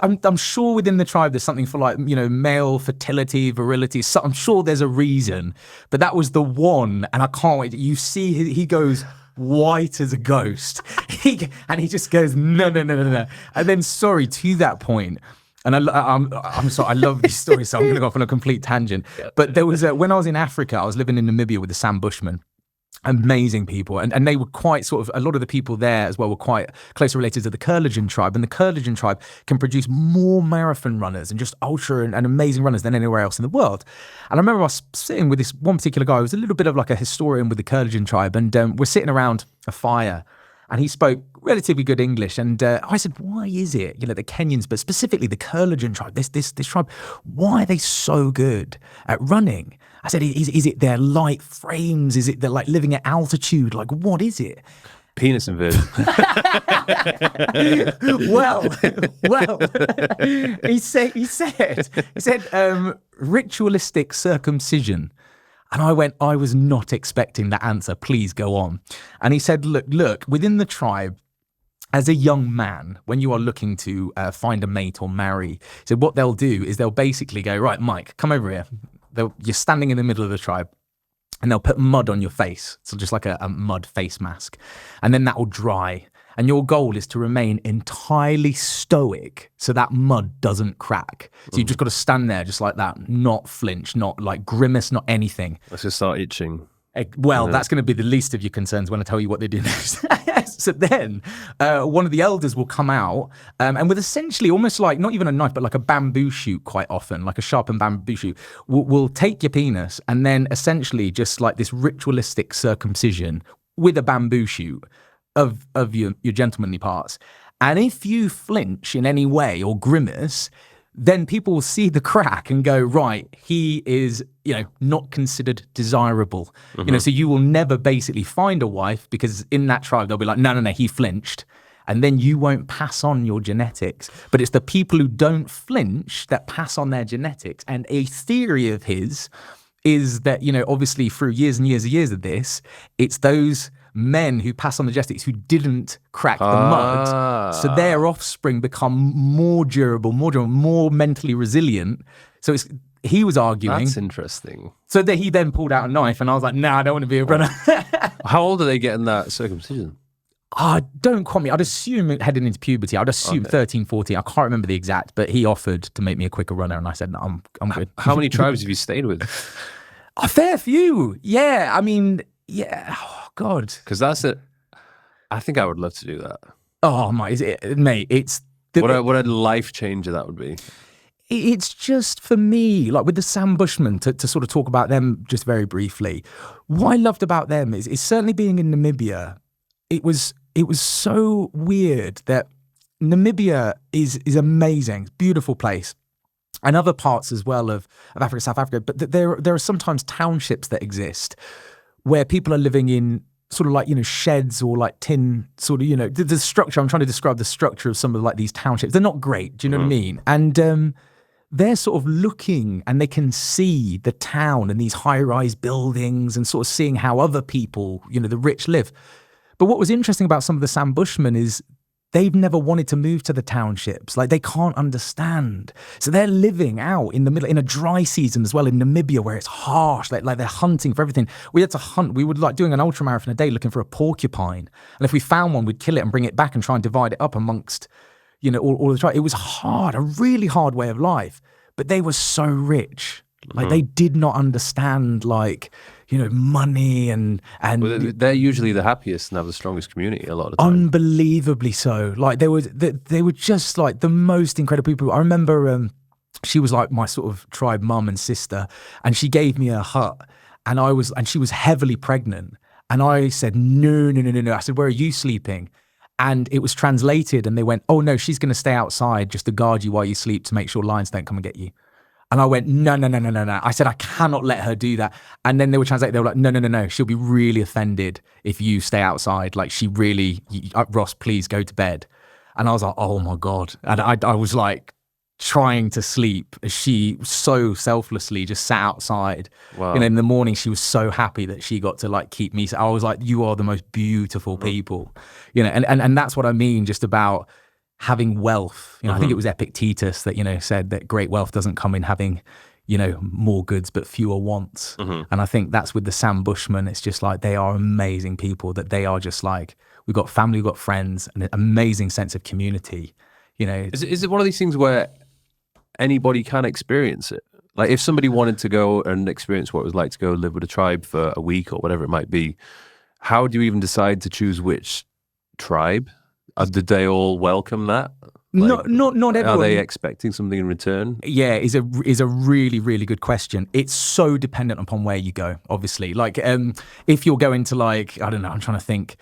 S1: I'm sure within the tribe there's something for, like, you know, male fertility, virility. So I'm sure there's a reason, but that was the one, and I can't wait. You see, he goes white as a ghost. He just goes no, and then to that point. And I'm sorry, I love these stories, so I'm going to go off on a complete tangent. But there was when I was in Africa, I was living in Namibia with the Sam Bushmen. Amazing people, and they were quite sort of, a lot of the people there as well were quite closely related to the Kurlajan tribe, and the Kurlajan tribe can produce more marathon runners and just ultra and amazing runners than anywhere else in the world. And I remember I was sitting with this one particular guy who was a little bit of like a historian with the Kurlajan tribe, and we're sitting around a fire, and he spoke relatively good English, and I said, why is it, you know, the Kenyans, but specifically the Kurlajan tribe, this tribe, why are they so good at running? I said, is it their light frames? Is it they're like living at altitude? Like, what is it?
S5: Penis inversion.
S1: well, he said, ritualistic circumcision. And I was not expecting that answer. Please go on. And he said, look, within the tribe, as a young man, when you are looking to find a mate or marry, he said what they'll do is they'll basically go, right, Mike, come over here. You're standing in the middle of the tribe, and they'll put mud on your face. So just like a mud face mask. And then that will dry. And your goal is to remain entirely stoic so that mud doesn't crack. So you just got to stand there just like that, not flinch, not like grimace, not anything.
S5: Let's just start itching.
S1: Well, that's going to be the least of your concerns when I tell you what they do next. So then one of the elders will come out and with essentially almost like, not even a knife, but like a bamboo shoot quite often, like a sharpened bamboo shoot, will take your penis and then essentially just like this ritualistic circumcision with a bamboo shoot of your gentlemanly parts. And if you flinch in any way or grimace, then people will see the crack and go, right, he is, you know, not considered desirable. You know, so you will never basically find a wife because in that tribe, they'll be like, no, he flinched. And then you won't pass on your genetics. But it's the people who don't flinch that pass on their genetics. And a theory of his is that, you know, obviously through years and years of this, it's those men who pass on the genetics who didn't crack the mud, so their offspring become more durable, more mentally resilient. So he was arguing.
S5: That's interesting.
S1: So that he then pulled out a knife, and I was like, "No, I don't want to be a runner."
S5: How old are they getting that circumcision?
S1: Don't quote me. I'd assume heading into puberty. I'd assume 13, 14. I can't remember the exact, but he offered to make me a quicker runner, and I said, "No, I'm good."
S5: How many tribes have you stayed with?
S1: A fair few. Yeah, I mean, yeah. Oh, God,
S5: because I think I would love to do that.
S1: Oh my, mate, it's
S5: what a life changer that would be.
S1: It's just for me, like with the Sam Bushmen, to sort of talk about them just very briefly. What I loved about them is certainly being in Namibia. It was so weird that Namibia is amazing, it's a beautiful place. And other parts as well of Africa, South Africa, but there are sometimes townships that exist where people are living in sort of like, you know, sheds or like tin sort of, you know, the structure. I'm trying to describe the structure of some of like these townships. They're not great. Do you know what I mean? And they're sort of looking and they can see the town and these high-rise buildings and sort of seeing how other people, you know, the rich live. But what was interesting about some of the Sam Bushmen is they've never wanted to move to the townships. Like, they can't understand. So they're living out in the middle, in a dry season as well, in Namibia, where it's harsh. Like they're hunting for everything. We had to hunt. We would like doing an ultramarathon a day looking for a porcupine. And if we found one, we'd kill it and bring it back and try and divide it up amongst, you know, all the tribe. It was hard, a really hard way of life. But they were so rich. Like, they did not understand, like, you know, money and
S5: Well, they're usually the happiest and have the strongest community a lot of the time.
S1: unbelievably so. Like, they were just like the most incredible people. I remember she was like my sort of tribe mum and sister, and she gave me a hut, and she was heavily pregnant, and I said no. I said, where are you sleeping? And it was translated, and they went, oh no, she's going to stay outside just to guard you while you sleep to make sure lions don't come and get you. And I went, no. I said, I cannot let her do that. And then they were translating. They were like, no. She'll be really offended if you stay outside. Like, she really, Ross, please go to bed. And I was like, oh my God. And I was like trying to sleep as she so selflessly just sat outside.
S5: Wow.
S1: You know, in the morning, she was so happy that she got to like keep me. So I was like, you are the most beautiful people, you know, and that's what I mean just about having wealth. You know, I think it was Epictetus that, you know, said that great wealth doesn't come in having, you know, more goods but fewer wants. And I think that's with the Sam Bushmen. It's just like, they are amazing people, that they are just like, we've got family, we've got friends, and an amazing sense of community. You know,
S5: Is it one of these things where anybody can experience it? Like, if somebody wanted to go and experience what it was like to go live with a tribe for a week or whatever it might be, how do you even decide to choose which tribe? Did they all welcome that? Like,
S1: not everyone.
S5: Are they expecting something in return?
S1: Yeah, is a really, really good question. It's so dependent upon where you go, obviously. Like, if you're going to, like, I don't know, I'm trying to think.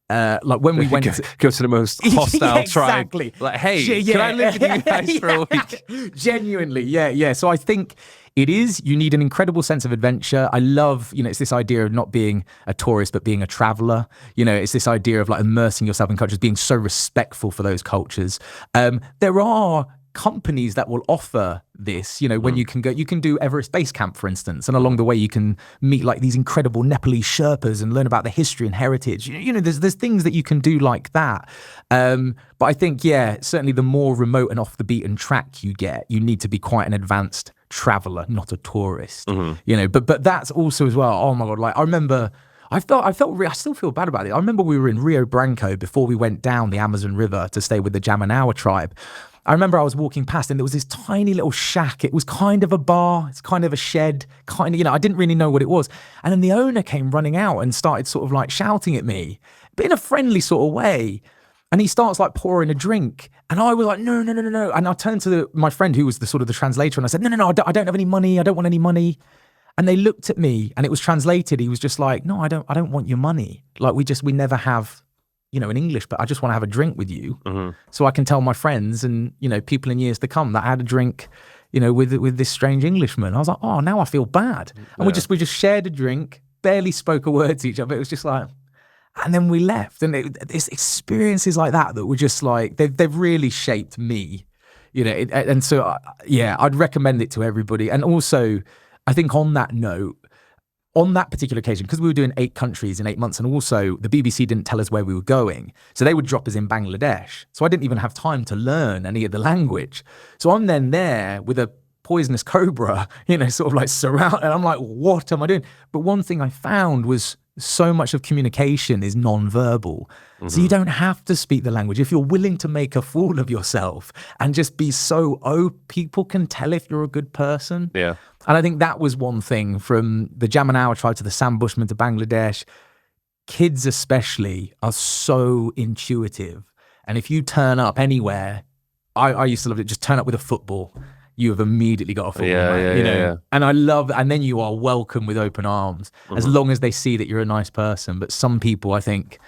S1: Like when we went
S5: go to the most hostile
S1: exactly.
S5: tribe. Like, hey, can I live with you guys for a week?
S1: Genuinely, yeah. So I think you need an incredible sense of adventure. I love, you know, it's this idea of not being a tourist, but being a traveler. You know, it's this idea of like immersing yourself in cultures, being so respectful for those cultures. There are companies that will offer this, you know, when you can do Everest Base Camp, for instance, and along the way you can meet like these incredible Nepalese Sherpas and learn about the history and heritage. You know, there's things that you can do like that. But I think, yeah, certainly the more remote and off the beaten track you get, you need to be quite an advanced traveler, not a tourist. You know, but that's also as well. Oh my God, like I remember. I still feel bad about it. I remember we were in Rio Branco before we went down the Amazon River to stay with the Jamanawa tribe. I remember I was walking past and there was this tiny little shack. It was kind of a bar. It's kind of a shed, kind of, you know, I didn't really know what it was. And then the owner came running out and started sort of like shouting at me, but in a friendly sort of way. And he starts like pouring a drink. And I was like, no. And I turned to my friend who was the sort of the translator and I said, no, I don't have any money. I don't want any money. And they looked at me and it was translated. He was just like, no, I don't want your money. Like we never have, you know, in English, but I just want to have a drink with you so I can tell my friends and, you know, people in years to come that I had a drink, you know, with this strange Englishman. I was like, oh, now I feel bad. And we just shared a drink, barely spoke a word to each other. It was just like, and then we left. And it's experiences like that were just like, they've really shaped me, you know. And so, yeah, I'd recommend it to everybody. And also, I think on that note, on that particular occasion, because we were doing 8 countries in 8 months, and also the BBC didn't tell us where we were going. So they would drop us in Bangladesh. So I didn't even have time to learn any of the language. So I'm then there with a poisonous cobra, you know, sort of like surrounded. And I'm like, what am I doing? But one thing I found was so much of communication is non-verbal. So you don't have to speak the language. If you're willing to make a fool of yourself and just be so, people can tell if you're a good person.
S5: Yeah.
S1: And I think that was one thing from the Jamanawa tribe to the Sam Bushmen to Bangladesh. Kids especially are so intuitive. And if you turn up anywhere, I used to love it, just turn up with a football. You have immediately got a football, you know. Yeah. And I love, and then you are welcome with open arms as long as they see that you're a nice person. But some people, I think,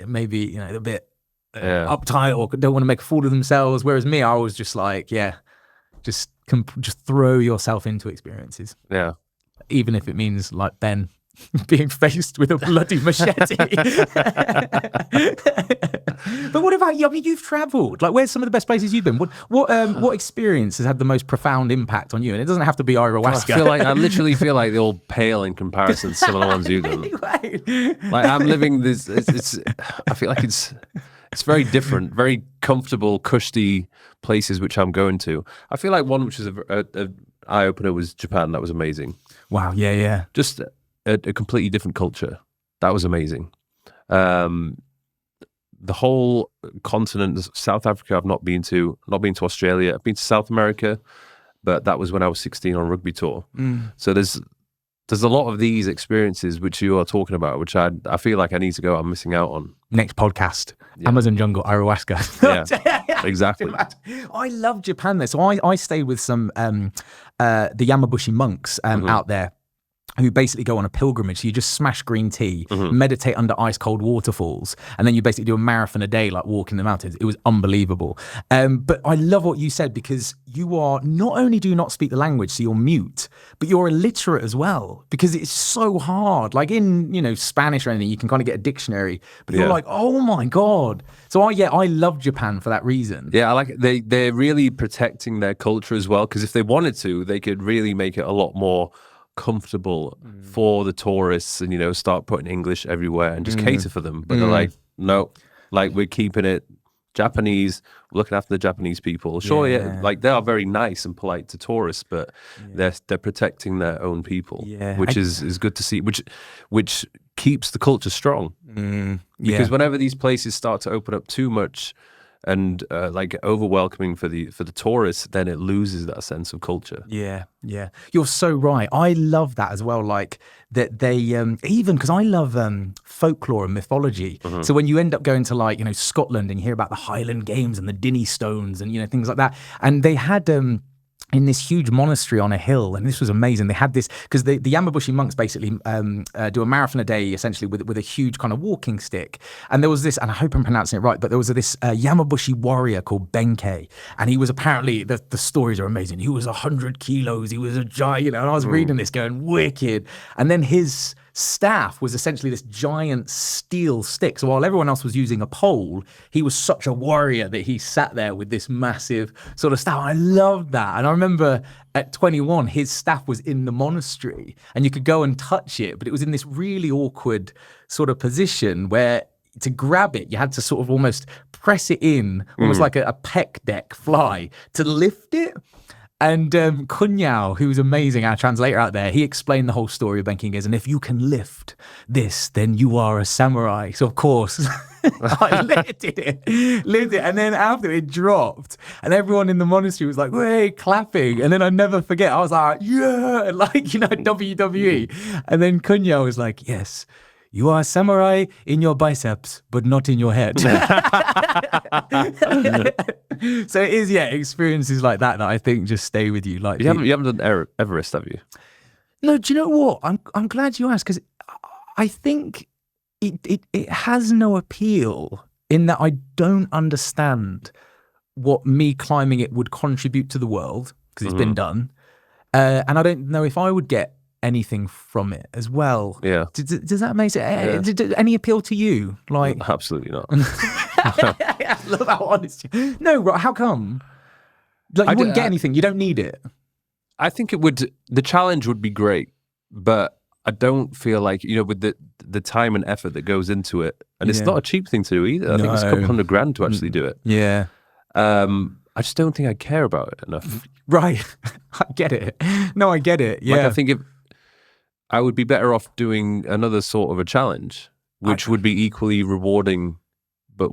S1: maybe, you know, a bit uptight or don't want to make a fool of themselves. Whereas me, I was just like, yeah, just throw yourself into experiences.
S5: Yeah.
S1: Even if it means like Ben being faced with a bloody machete. But what about you? I mean, you've traveled. Like, where's some of the best places you've been? What experience has had the most profound impact on you? And it doesn't have to be ayahuasca.
S5: I literally feel like they all pale in comparison to some of the ones you've done. Like, I'm living this. I feel like it's It's very different, very comfortable, cushy places which I'm going to. I feel like one which is a eye opener was Japan. That was amazing.
S1: Wow. Yeah. Yeah.
S5: Just a completely different culture. That was amazing. The whole continent, South Africa, I've not been to Australia. I've been to South America, but that was when I was 16 on rugby tour. So there's a lot of these experiences which you are talking about, which I feel like I need to go. I'm missing out on.
S1: Next podcast, Amazon jungle, ayahuasca.
S5: Yeah, exactly.
S1: I love Japan though. So I stayed with some the Yamabushi monks out there, who basically go on a pilgrimage. So you just smash green tea, meditate under ice cold waterfalls, and then you basically do a marathon a day, like walking the mountains. It was unbelievable. But I love what you said, because you are, not only do you not speak the language, so you're mute, but you're illiterate as well, because it's so hard. Like in, Spanish or anything, you can kind of get a dictionary, but you're like, oh my God. So I love Japan for that reason.
S5: Yeah, I like it. They're really protecting their culture as well, because if they wanted to, they could really make it a lot more comfortable for the tourists and start putting English everywhere and just cater for them. But they're like, no, like we're keeping it Japanese, we're looking after the Japanese people. Sure, like they are very nice and polite to tourists, but they're protecting their own people, which is good to see, which keeps the culture strong. Because whenever these places start to open up too much and like over welcoming for the tourists, then it loses that sense of culture.
S1: Yeah, you're so right. I love that as well. Like that they even, because I love folklore and mythology. So when you end up going to Scotland and you hear about the Highland Games and the Dinny Stones and things like that, and they had in this huge monastery on a hill, and this was amazing. They had this, because the Yamabushi monks basically do a marathon a day, essentially with a huge kind of walking stick. And there was this, and I hope I'm pronouncing it right, but there was this Yamabushi warrior called Benkei, and he was apparently, the stories are amazing. He was 100 kilos, he was a giant, and I was reading this going, wicked. And then his staff was essentially this giant steel stick. So while everyone else was using a pole, he was such a warrior that he sat there with this massive sort of staff. I loved that. And I remember at 21, his staff was in the monastery and you could go and touch it, but it was in this really awkward sort of position where to grab it, you had to sort of almost press it in, almost like a pec deck fly to lift it. And Kunyao, who's amazing, our translator out there, he explained the whole story of Benking is, and if you can lift this, then you are a samurai. So of course, I lifted it. And then after it dropped, and everyone in the monastery was like, "Hey," clapping. And then I never forget, I was like, "Yeah," like, WWE. And then Kunyao was like, "Yes, you are a samurai in your biceps, but not in your head." So it is, experiences like that I think just stay with you. Like
S5: you haven't done Everest, have you?
S1: No, do you know what? I'm glad you asked, because I think it has no appeal in that I don't understand what me climbing it would contribute to the world, because it's been done, and I don't know if I would get anything from it as well.
S5: Yeah.
S1: Does that make sense? Any appeal to you? Like
S5: absolutely not.
S1: I love how honest. No, right? How come? Like you wouldn't get anything. You don't need it.
S5: I think it would. The challenge would be great, but I don't feel like with the time and effort that goes into it, and it's not a cheap thing to do either. I think it's a couple $100,000 to actually do it.
S1: Yeah.
S5: I just don't think I care about it enough.
S1: Right. I get it. No, I get it. Yeah.
S5: Like I think if I would be better off doing another sort of a challenge, which would be equally rewarding, but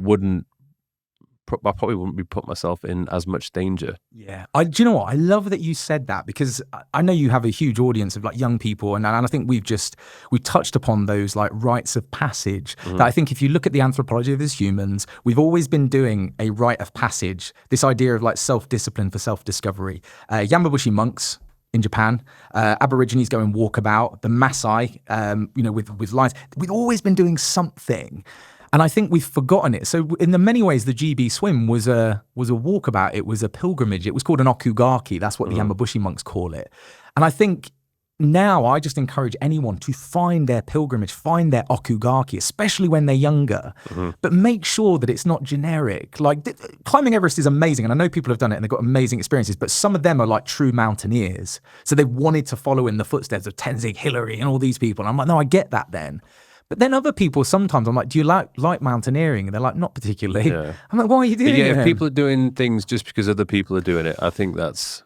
S5: I probably wouldn't be put myself in as much danger.
S1: Yeah. Do you know what? I love that you said that, because I know you have a huge audience of like young people, and I think we touched upon those like rites of passage that I think if you look at the anthropology of us humans, we've always been doing a rite of passage, this idea of like self-discipline for self-discovery. Yamabushi monks in Japan, Aborigines go and walk about, the Maasai, with lines. We've always been doing something. And I think we've forgotten it. So in the many ways, the GB swim was a walkabout. It was a pilgrimage. It was called an okugaki. That's what the Yamabushi monks call it. And I think now I just encourage anyone to find their pilgrimage, find their okugaki, especially when they're younger. But make sure that it's not generic. Like climbing Everest is amazing. And I know people have done it and they've got amazing experiences, but some of them are like true mountaineers. So they wanted to follow in the footsteps of Tenzing Hillary and all these people. And I'm like, no, I get that then. But then other people, sometimes I'm like, do you like mountaineering? And they're like, not particularly.
S5: Yeah.
S1: I'm like, why are you doing it?
S5: If people are doing things just because other people are doing it, I think that's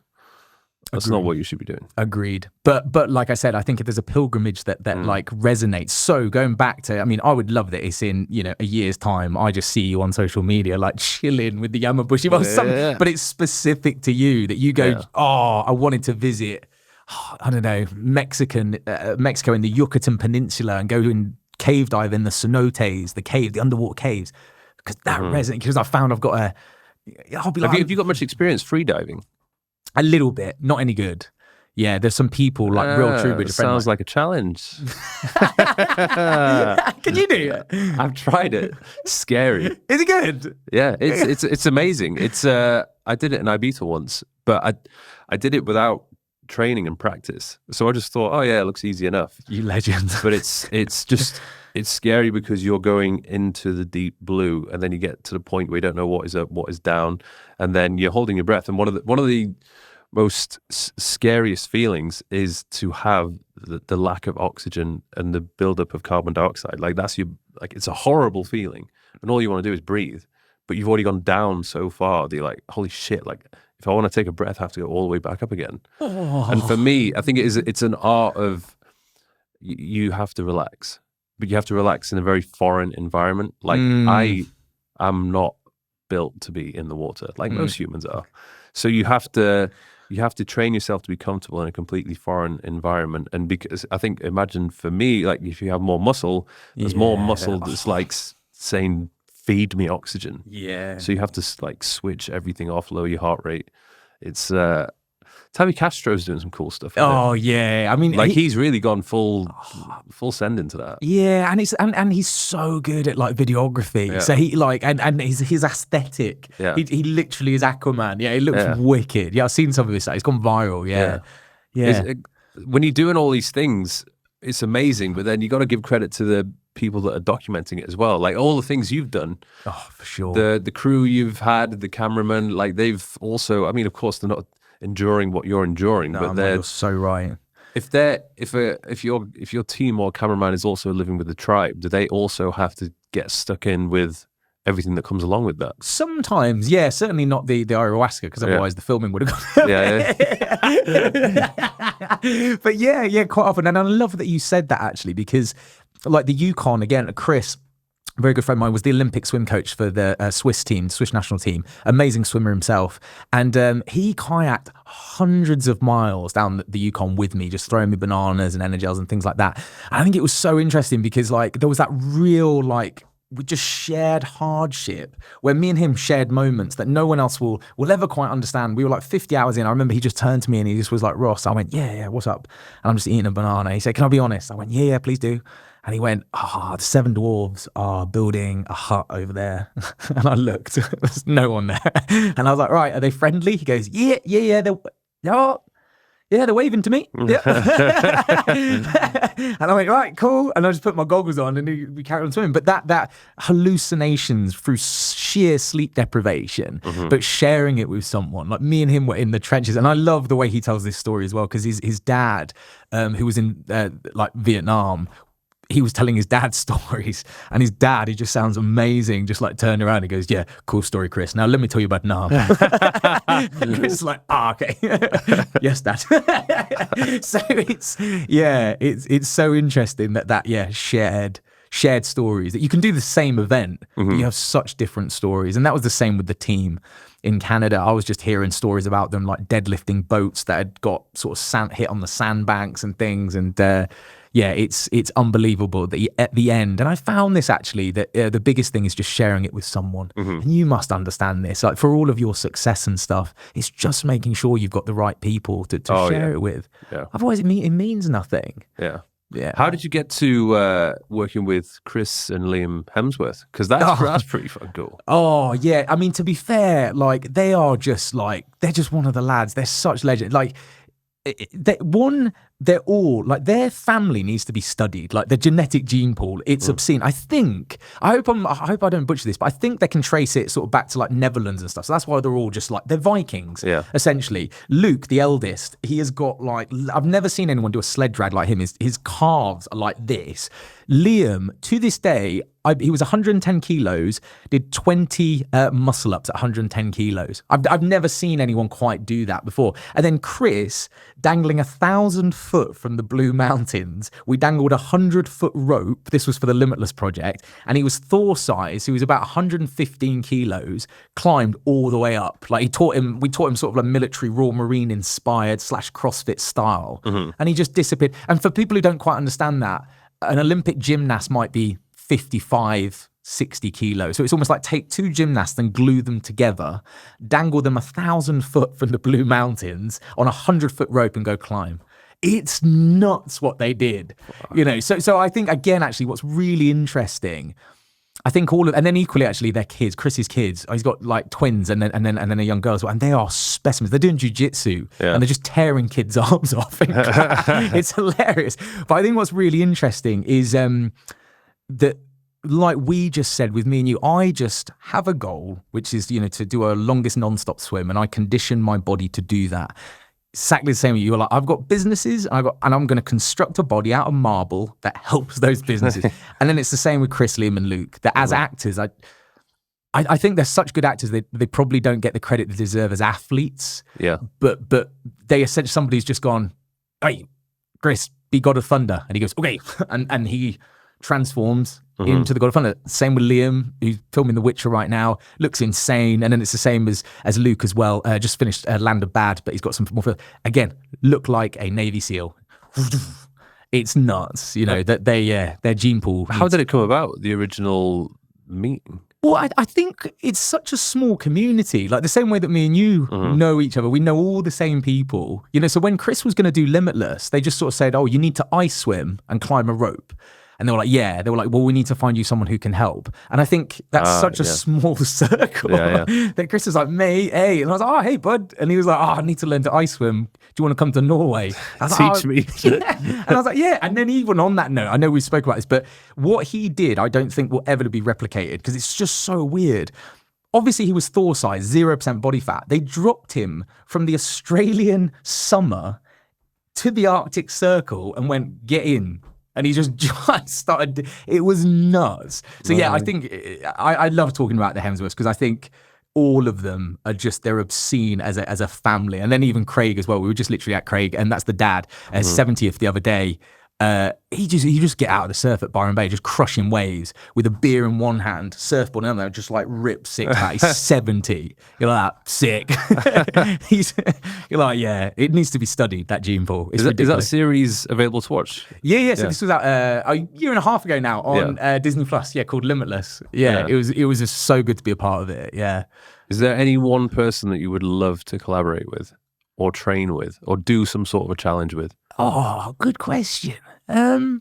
S5: not what you should be doing.
S1: Agreed. But like I said, I think if there's a pilgrimage that like resonates. So going back to, I mean, I would love that it's in, a year's time. I just see you on social media, like chilling with the Yamabushi. But it's specific to you that you go, I wanted to visit, I don't know, Mexico in the Yucatan Peninsula and go and cave dive in the cenotes, the underwater caves, because that resonates. Because I found I've got I'll be like,
S5: have you got much experience free diving?
S1: A little bit, not any good. Yeah, there's some people like real true.
S5: Sounds like a challenge.
S1: Can you do it?
S5: I've tried it. Scary.
S1: Is it good?
S5: Yeah, it's amazing. I did it in Ibiza once, but I did it without training and practice. So I just thought, oh yeah, it looks easy enough.
S1: You legend.
S5: But it's scary because you're going into the deep blue, and then you get to the point where you don't know what is up, what is down, and then you're holding your breath. And one of the most scariest feelings is to have the lack of oxygen and the buildup of carbon dioxide. Like it's a horrible feeling, and all you want to do is breathe. But you've already gone down so far that you're like, holy shit! Like if I want to take a breath, I have to go all the way back up again. Oh. And for me, I think it's an art of you have to relax. But you have to relax in a very foreign environment. Like I am not built to be in the water, like most humans are. So you have to train yourself to be comfortable in a completely foreign environment. And because imagine for me, like if you have more muscle, there's more muscle that's like saying, feed me oxygen. Yeah. So you have to like switch everything off, lower your heart rate. It's Tavi Castro's doing some cool stuff.
S1: Oh yeah, I mean,
S5: like he's really gone full send into that.
S1: Yeah, and he's so good at like videography. Yeah. So he like and his aesthetic. Yeah. He literally is Aquaman. Yeah, it looks wicked. Yeah, I've seen some of his stuff. It's gone viral. Yeah.
S5: When you're doing all these things, it's amazing. But then you got to give credit to the people that are documenting it as well. Like all the things you've done. Oh, for sure. The crew you've had, the cameraman, like they've also. I mean, of course, they're not enduring what you're enduring, but
S1: you're so right.
S5: If your team or cameraman is also living with the tribe, do they also have to get stuck in with everything that comes along with that?
S1: Sometimes, yeah. Certainly not the ayahuasca, because otherwise the filming would have gone. But yeah, quite often. And I love that you said that actually, because like the Yukon again, Chris, a very good friend of mine, was the Olympic swim coach for the Swiss national team. Amazing swimmer himself. And he kayaked hundreds of miles down the Yukon with me, just throwing me bananas and energels and things like that. And I think it was so interesting because like there was that real like, we just shared hardship where me and him shared moments that no one else will ever quite understand. We were like 50 hours in. I remember he just turned to me and he just was like, Ross. I went, yeah, what's up? And I'm just eating a banana. He said, can I be honest? I went, yeah, please do. And he went, the 7 dwarves are building a hut over there. And I looked, there's no one there. And I was like, right, are they friendly? He goes, yeah, they're waving to me. Yeah. And I went, right, cool. And I just put my goggles on and we carried on swimming. But that hallucinations through sheer sleep deprivation, but sharing it with someone, like me and him were in the trenches. And I love the way he tells this story as well, because his dad, who was in like Vietnam, he was telling his dad's stories, and his dad, he just sounds amazing, just like turned around and goes, yeah, cool story, Chris. Now let me tell you about Nam. Chris is like, okay. Yes, Dad. So it's so interesting that shared stories, that you can do the same event, but you have such different stories. And that was the same with the team in Canada. I was just hearing stories about them like deadlifting boats that had got sort of hit on the sandbanks and things. And it's unbelievable that at the end, and I found this actually, that the biggest thing is just sharing it with someone. And you must understand this, like for all of your success and stuff, it's just making sure you've got the right people to share it with. Yeah. Otherwise it means nothing.
S5: Yeah. How did you get to working with Chris and Liam Hemsworth? Because that's pretty fucking cool.
S1: Oh yeah, I mean, to be fair, like they're just one of the lads. They're such legends. Like they're all like, their family needs to be studied, like the genetic gene pool. It's obscene. I hope I don't butcher this, but I think they can trace it sort of back to like Netherlands and stuff. So that's why they're all just like, they're Vikings, essentially. Luke, the eldest, he has got like, I've never seen anyone do a sled drag like him. His calves are like this. Liam, to this day, he was 110 kilos, did 20 muscle ups at 110 kilos. I've never seen anyone quite do that before. And then Chris, dangling 1,000 foot from the Blue Mountains, we dangled a 100-foot rope. This was for the Limitless project. And he was Thor size. He was about 115 kilos, climbed all the way up. Like we taught him sort of like military Royal Marine inspired / CrossFit style. And he just disappeared. And for people who don't quite understand that, an Olympic gymnast might be 55, 60 kilos. So it's almost like take two gymnasts and glue them together, dangle them 1,000 foot from the Blue Mountains on a 100-foot rope and go climb. It's nuts what they did, you know. So I think, again, actually, what's really interesting, I think and then equally actually their kids, Chris's kids, he's got like twins and then a young girl as well, and they are specimens. They're doing jiu-jitsu and they're just tearing kids' arms off. It's hilarious. But I think what's really interesting is that, like we just said with me and you, I just have a goal, which is, you know, to do a longest non-stop swim, and I condition my body to do that. Exactly the same with you. Like, I've got businesses and I'm going to construct a body out of marble that helps those businesses. And then it's the same with Chris, Liam and Luke, that as actors, I think they're such good actors. They probably don't get the credit they deserve as athletes. Yeah. But they essentially, somebody's just gone, hey, Chris, be God of Thunder. And he goes, okay. And he transforms into the God of Thunder. Same with Liam, who's filming The Witcher right now, looks insane. And then it's the same as Luke as well. Just finished Land of Bad, but he's got some more. Again, look like a Navy SEAL. It's nuts, you know, that their gene pool.
S5: How did it come about, the original meeting?
S1: Well, I think it's such a small community, like the same way that me and you know each other. We know all the same people, you know. So when Chris was going to do Limitless, they just sort of said, oh, you need to ice swim and climb a rope. And they were like, yeah. They were like, well, we need to find you someone who can help. And I think that's such a small circle that Chris was like, mate, hey. And I was like, oh, hey, bud. And he was like, oh, I need to learn to ice swim. Do you want to come to Norway?
S5: Teach me.
S1: And I was like, yeah. And then even on that note, I know we spoke about this, but what he did, I don't think will ever be replicated because it's just so weird. Obviously, he was Thor size, 0% body fat. They dropped him from the Australian summer to the Arctic Circle and went, get in. And he just started, it was nuts. So yeah, I think, I love talking about the Hemsworths because I think all of them are just, they're obscene as a family. And then even Craig as well. We were just literally at Craig, and that's the dad, 70th the other day. He just get out of the surf at Byron Bay, just crushing waves with a beer in one hand, surfboard in the other, just like rip sick. He's 70. You're like, sick. You're like, yeah, it needs to be studied, that gene pool. Is
S5: that series available to watch?
S1: Yeah. So this was out a year and a half ago now on Disney Plus. Yeah, called Limitless. Yeah. It was just so good to be a part of it. Yeah.
S5: Is there any one person that you would love to collaborate with, or train with, or do some sort of a challenge with?
S1: Oh, good question. That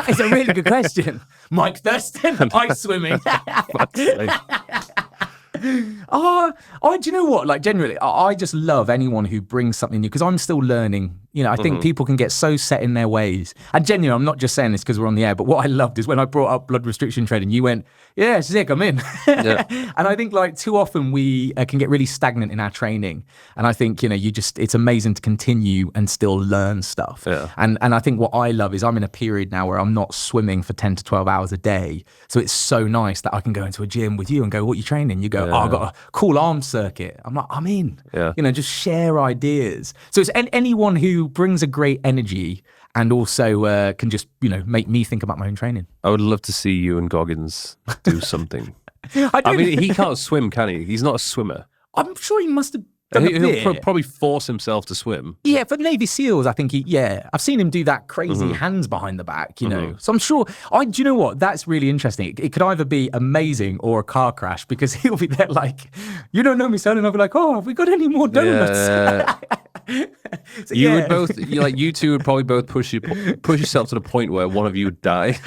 S1: is a really good question. Mike Thurston, ice swimming. Do you know what? Like, generally, I just love anyone who brings something new because I'm still learning. You know, I think people can get so set in their ways. And genuinely, I'm not just saying this because we're on the air, but what I loved is when I brought up blood restriction training, you went, yeah, sick, I'm in. And I think, like, too often we can get really stagnant in our training. And I think, you know, it's amazing to continue and still learn stuff. Yeah. And I think what I love is I'm in a period now where I'm not swimming for 10 to 12 hours a day. So it's so nice that I can go into a gym with you and go, what are you training? You go, I've got a cool arm circuit. I'm like, I'm in. Yeah. You know, just share ideas. So it's anyone who brings a great energy and also can just, you know, make me think about my own training.
S5: I would love to see you and Goggins do something. I mean, he can't swim, can he? He's not a swimmer.
S1: I'm sure he must have.
S5: He'll probably force himself to swim.
S1: Yeah, for Navy SEALs, I think I've seen him do that crazy hands behind the back, you know. So I'm sure, do you know what? That's really interesting. It could either be amazing or a car crash because he'll be there like, you don't know me, son, and I'll be like, oh, have we got any more donuts? So,
S5: would both, you two would probably both push yourself to the point where one of you would die.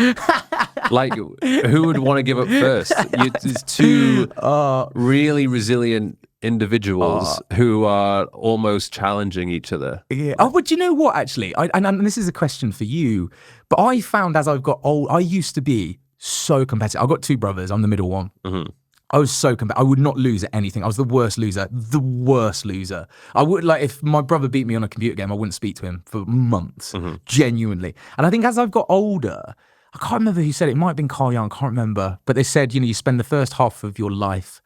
S5: Like, who would want to give up first? It's two really resilient individuals who are almost challenging each other.
S1: Yeah. Oh, but you know what? Actually, and this is a question for you. But I found as I've got old, I used to be so competitive. I've got two brothers. I'm the middle one. I was so competitive. I would not lose at anything. I was the worst loser. The worst loser. I would, like, if my brother beat me on a computer game, I wouldn't speak to him for months, genuinely. And I think as I've got older, I can't remember who said it. It might have been Carl Jung. I can't remember. But they said, you spend the first half of your life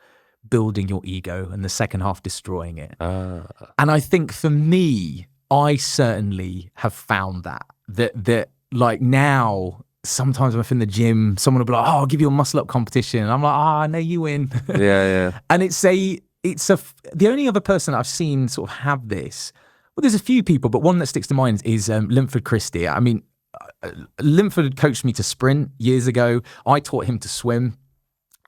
S1: building your ego and the second half destroying it. And I think for me, I certainly have found that like now, sometimes when I'm in the gym, someone will be like, "Oh, I'll give you a muscle up competition." And I'm like, no, you win.
S5: Yeah.
S1: And the only other person I've seen sort of have this, well, there's a few people, but one that sticks to mind is Linford Christie. I mean, Linford coached me to sprint years ago. I taught him to swim.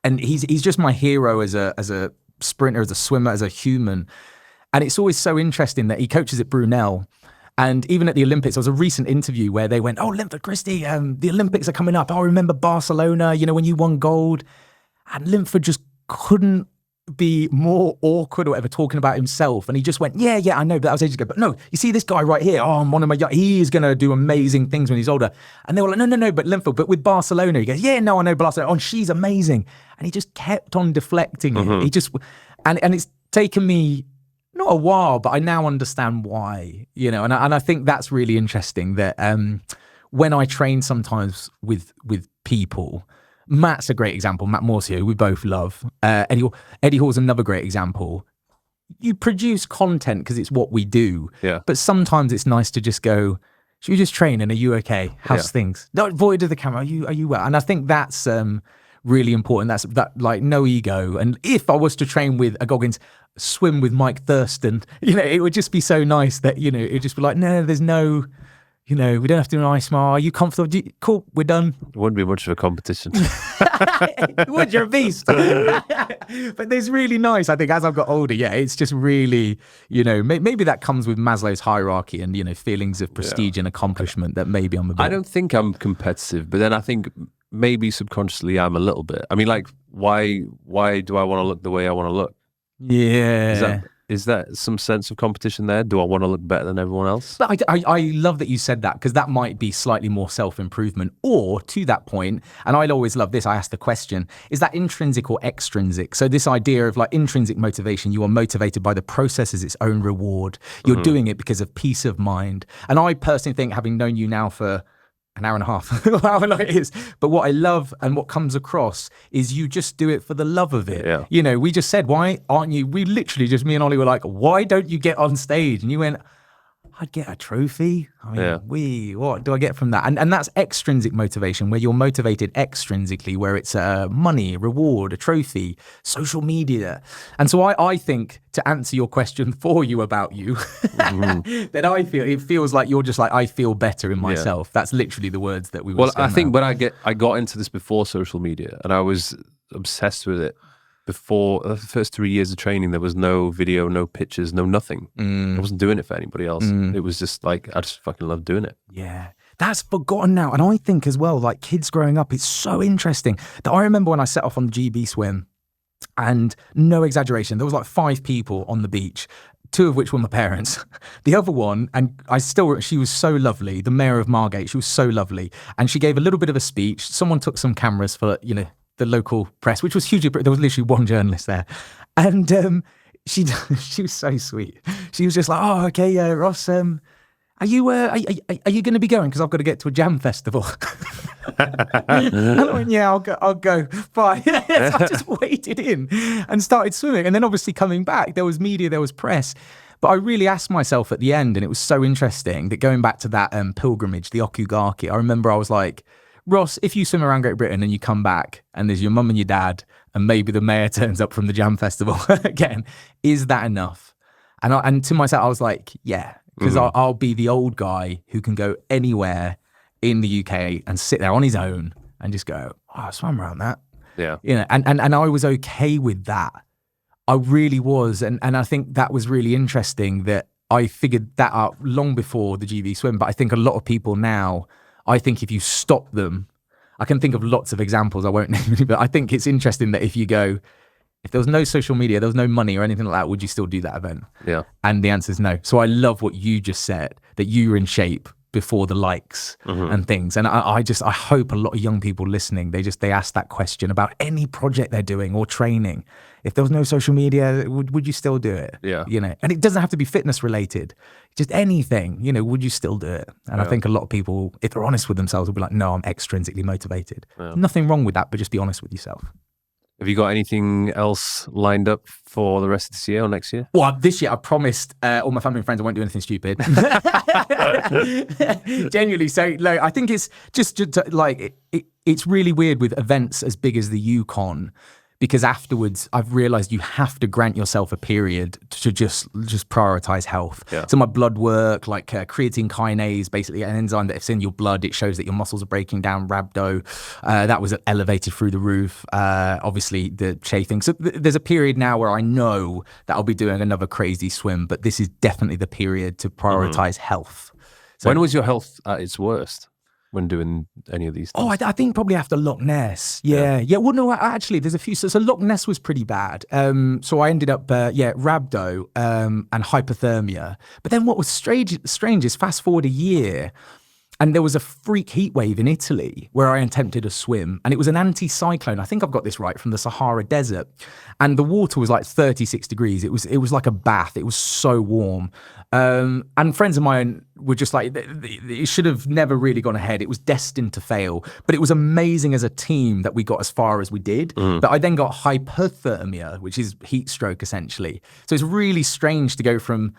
S1: And he's just my hero as a sprinter, as a swimmer, as a human. And it's always so interesting that he coaches at Brunel. And even at the Olympics, there was a recent interview where they went, "Oh, Linford Christie, the Olympics are coming up. I remember Barcelona, when you won gold." And Linford just couldn't be more awkward or whatever talking about himself. And he just went, yeah, I know, but that was ages ago. But no, you see this guy right here, he is going to do amazing things when he's older. And they were like, no, but Linford, but with Barcelona, he goes, yeah, no, I know Barcelona. Oh, she's amazing. And he just kept on deflecting it. He just, and it's taken me not a while, but I now understand why, and I think that's really interesting that when I train sometimes with people, Matt's a great example. Matt Morcio, we both love. Eddie Hall's another great example. You produce content because it's what we do.
S5: Yeah.
S1: But sometimes it's nice to just go, should we just train and are you okay? How's things? Don't void of the camera. Are you well? And I think that's really important. That like no ego. And if I was to train with a Goggins, swim with Mike Thurston, it would just be so nice that, it'd just be like, no, there's no... we don't have to do an eye smile. Are you comfortable? Cool, we're done.
S5: It wouldn't be much of a competition.
S1: Would, you're a beast. But there's really nice, I think, as I've got older, it's just really, maybe that comes with Maslow's hierarchy and, feelings of prestige and accomplishment that maybe I'm a bit...
S5: I don't think I'm competitive, but then I think maybe subconsciously I'm a little bit. I mean, like, why do I want to look the way I want to look?
S1: Yeah.
S5: Is that some sense of competition there? Do I want to look better than everyone else?
S1: But I love that you said that, because that might be slightly more self-improvement. Or to that point, and I'd always love this, I ask the question, is that intrinsic or extrinsic? So this idea of like intrinsic motivation, you are motivated by the process as its own reward. You're doing it because of peace of mind. And I personally think, having known you now for an hour and a half, however long it is. But what I love and what comes across is you just do it for the love of it.
S5: Yeah.
S1: We just said, why aren't you? We literally just, me and Ollie were like, why don't you get on stage? And you went, I'd get a trophy. I mean, what do I get from that? And that's extrinsic motivation, where you're motivated extrinsically, where it's money, reward, a trophy, social media. And so I think, to answer your question for you about you, that it feels like you're just like, I feel better in myself. That's literally the words that we were saying.
S5: Well, I think when I got into this before social media, and I was obsessed with it. Before the first 3 years of training, there was no video, no pictures, no nothing. I wasn't doing it for anybody else. It was just like, I just fucking love doing it.
S1: Yeah. That's forgotten now. And I think as well, like kids growing up, it's so interesting that I remember when I set off on the GB swim, and no exaggeration, there was like 5 people on the beach, 2 of which were my parents. The other one, and she was so lovely, the mayor of Margate, she was so lovely. And she gave a little bit of a speech. Someone took some cameras for, the local press, which was hugely, there was literally one journalist there. And she was so sweet. She was just like, oh, okay, Ross, are you going to be going? Because I've got to get to a jam festival. And I went, yeah, I'll go. Bye. So I just waded in and started swimming. And then obviously coming back, there was media, there was press. But I really asked myself at the end, and it was so interesting that going back to that pilgrimage, the Okugaki, I remember I was like, Ross, if you swim around Great Britain and you come back and there's your mum and your dad and maybe the mayor turns up from the jam festival again, is that enough? And to myself, I was like, yeah, because I'll be the old guy who can go anywhere in the UK and sit there on his own and just go, oh, I swam around that.
S5: Yeah.
S1: And I was okay with that. I really was. And I think that was really interesting that I figured that out long before the GB swim. But I think a lot of people now, I think if you stop them, I can think of lots of examples, I won't name any, but I think it's interesting that if if there was no social media, there was no money or anything like that, would you still do that event?
S5: Yeah.
S1: And the answer is no. So I love what you just said, that you were in shape before the likes and things. And I hope a lot of young people listening, they ask that question about any project they're doing or training. If there was no social media, would you still do it?
S5: Yeah.
S1: You know, and it doesn't have to be fitness related, just anything, you know, would you still do it? And I think a lot of people, if they're honest with themselves, will be like, no, I'm extrinsically motivated. Nothing wrong with that, but just be honest with yourself.
S5: Have you got anything else lined up for the rest of this year or next year?
S1: Well, this year I promised all my family and friends I won't do anything stupid. Genuinely. So, like, I think it's just like, it's really weird with events as big as the Yukon, because afterwards I've realized you have to grant yourself a period to just prioritize health.
S5: Yeah.
S1: So my blood work, like creatine kinase, basically an enzyme that if it's in your blood, it shows that your muscles are breaking down, rhabdo. That was elevated through the roof. Obviously the chafing. So there's a period now where I know that I'll be doing another crazy swim, but this is definitely the period to prioritize health. So,
S5: when was your health at its worst when doing any of these things?
S1: Oh, I think probably after Loch Ness. Yeah. Well, no, actually, there's a few. So Loch Ness was pretty bad. So I ended up, rhabdo and hypothermia. But then what was strange is fast forward a year, and there was a freak heat wave in Italy where I attempted a swim, and it was an anti-cyclone. I think I've got this right, from the Sahara Desert, and the water was like 36 degrees. It was like a bath. It was so warm. And friends of mine were just like, it should have never really gone ahead. It was destined to fail. But it was amazing as a team that we got as far as we did. But I then got hypothermia, which is heat stroke essentially. So it's really strange to go from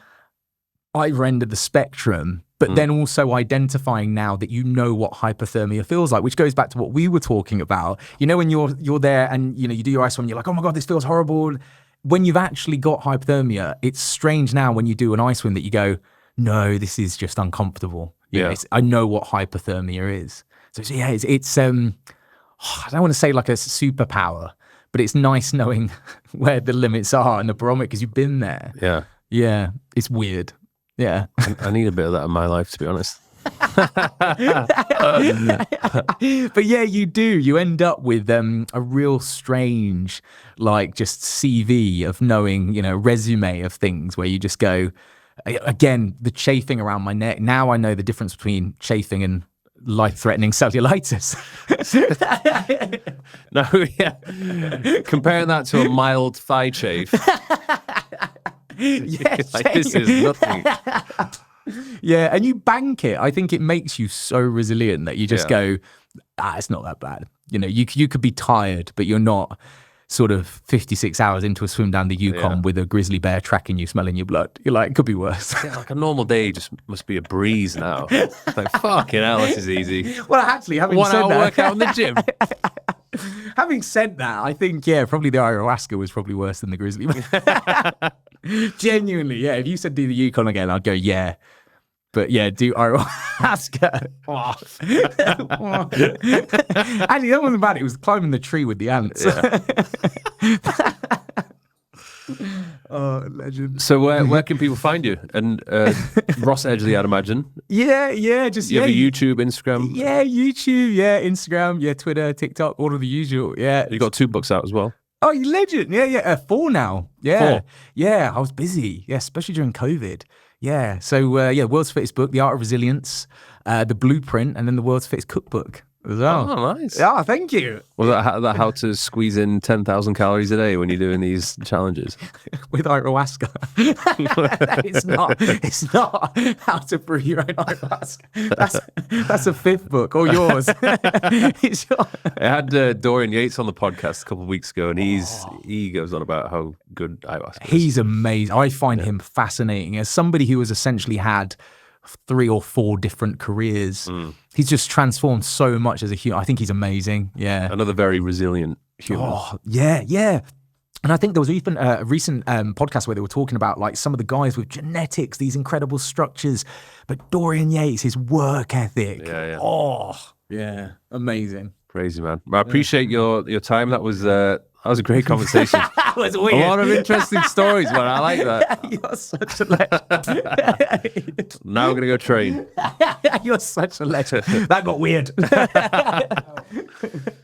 S1: either end of the spectrum, but then also identifying now that you know what hypothermia feels like, which goes back to what we were talking about. You know, when you're there and, you know, you do your ice swim, you're like, oh my God, this feels horrible. When you've actually got hypothermia, it's strange now when you do an ice swim that you go, no, this is just uncomfortable. You know, I know what hypothermia is. So yeah, it's I don't want to say like a superpower, but it's nice knowing where the limits are and the barometer, because you've been there.
S5: Yeah.
S1: Yeah, it's weird. Yeah.
S5: I need a bit of that in my life, to be honest.
S1: But yeah, you do. You end up with a real strange, like, just CV of knowing, you know, resume of things where you just go, again, the chafing around my neck. Now I know the difference between chafing and life-threatening cellulitis.
S5: No, yeah. Comparing that to a mild thigh chafe.
S1: Yes,
S5: like, this is nothing.
S1: Yeah, and you bank it. I think it makes you so resilient that you just go, it's not that bad. You know, you could be tired, but you're not sort of 56 hours into a swim down the Yukon with a grizzly bear tracking you, smelling your blood. You're like, it could be worse.
S5: Yeah, like a normal day just must be a breeze now. It's like, fucking hell, this is easy.
S1: Well, actually, having
S5: 1
S1: said
S5: hour
S1: that,
S5: workout in the gym.
S1: Having said that, I think, probably the ayahuasca was probably worse than the grizzly bear. Genuinely, yeah. If you said do the Yukon again, I'd go, yeah. But yeah, do ayahuasca. Actually, that wasn't bad. It was climbing the tree with the ants.
S5: Yeah.
S1: Oh, legend.
S5: So where can people find you? And Ross Edgley, I'd imagine.
S1: Yeah. Just
S5: You have a YouTube, Instagram.
S1: Yeah, YouTube. Yeah, Instagram. Yeah, Twitter, TikTok. All of the usual. Yeah.
S5: You got 2 books out as well.
S1: Oh, you legend. Yeah. 4 now. Yeah.
S5: 4.
S1: Yeah, I was busy. Yeah, especially during COVID. Yeah. So, World's Fittest Book, The Art of Resilience, The Blueprint, and then the World's Fittest Cookbook as well.
S5: Oh, nice.
S1: Yeah, thank you.
S5: Was that how to squeeze in 10,000 calories a day when you're doing these challenges?
S1: With ayahuasca. It's not how to brew your own ayahuasca. That's a 5th book, or yours.
S5: I had Dorian Yates on the podcast a couple of weeks ago, and he goes on about how good ayahuasca is.
S1: He's amazing. I find him fascinating. As somebody who has essentially had 3 or 4 different careers, he's just transformed so much as a human. I think he's amazing. Yeah.
S5: Another very resilient human.
S1: Oh, yeah. And I think there was even a recent podcast where they were talking about like some of the guys with genetics, these incredible structures, but Dorian Yates, his work ethic.
S5: Yeah.
S1: Oh, yeah. Amazing.
S5: Crazy, man. I appreciate your time. That was a great conversation.
S1: That was weird.
S5: A lot of interesting stories, man. I like that.
S1: You're such a legend.
S5: Now we're going to go train.
S1: You're such a legend. That got weird.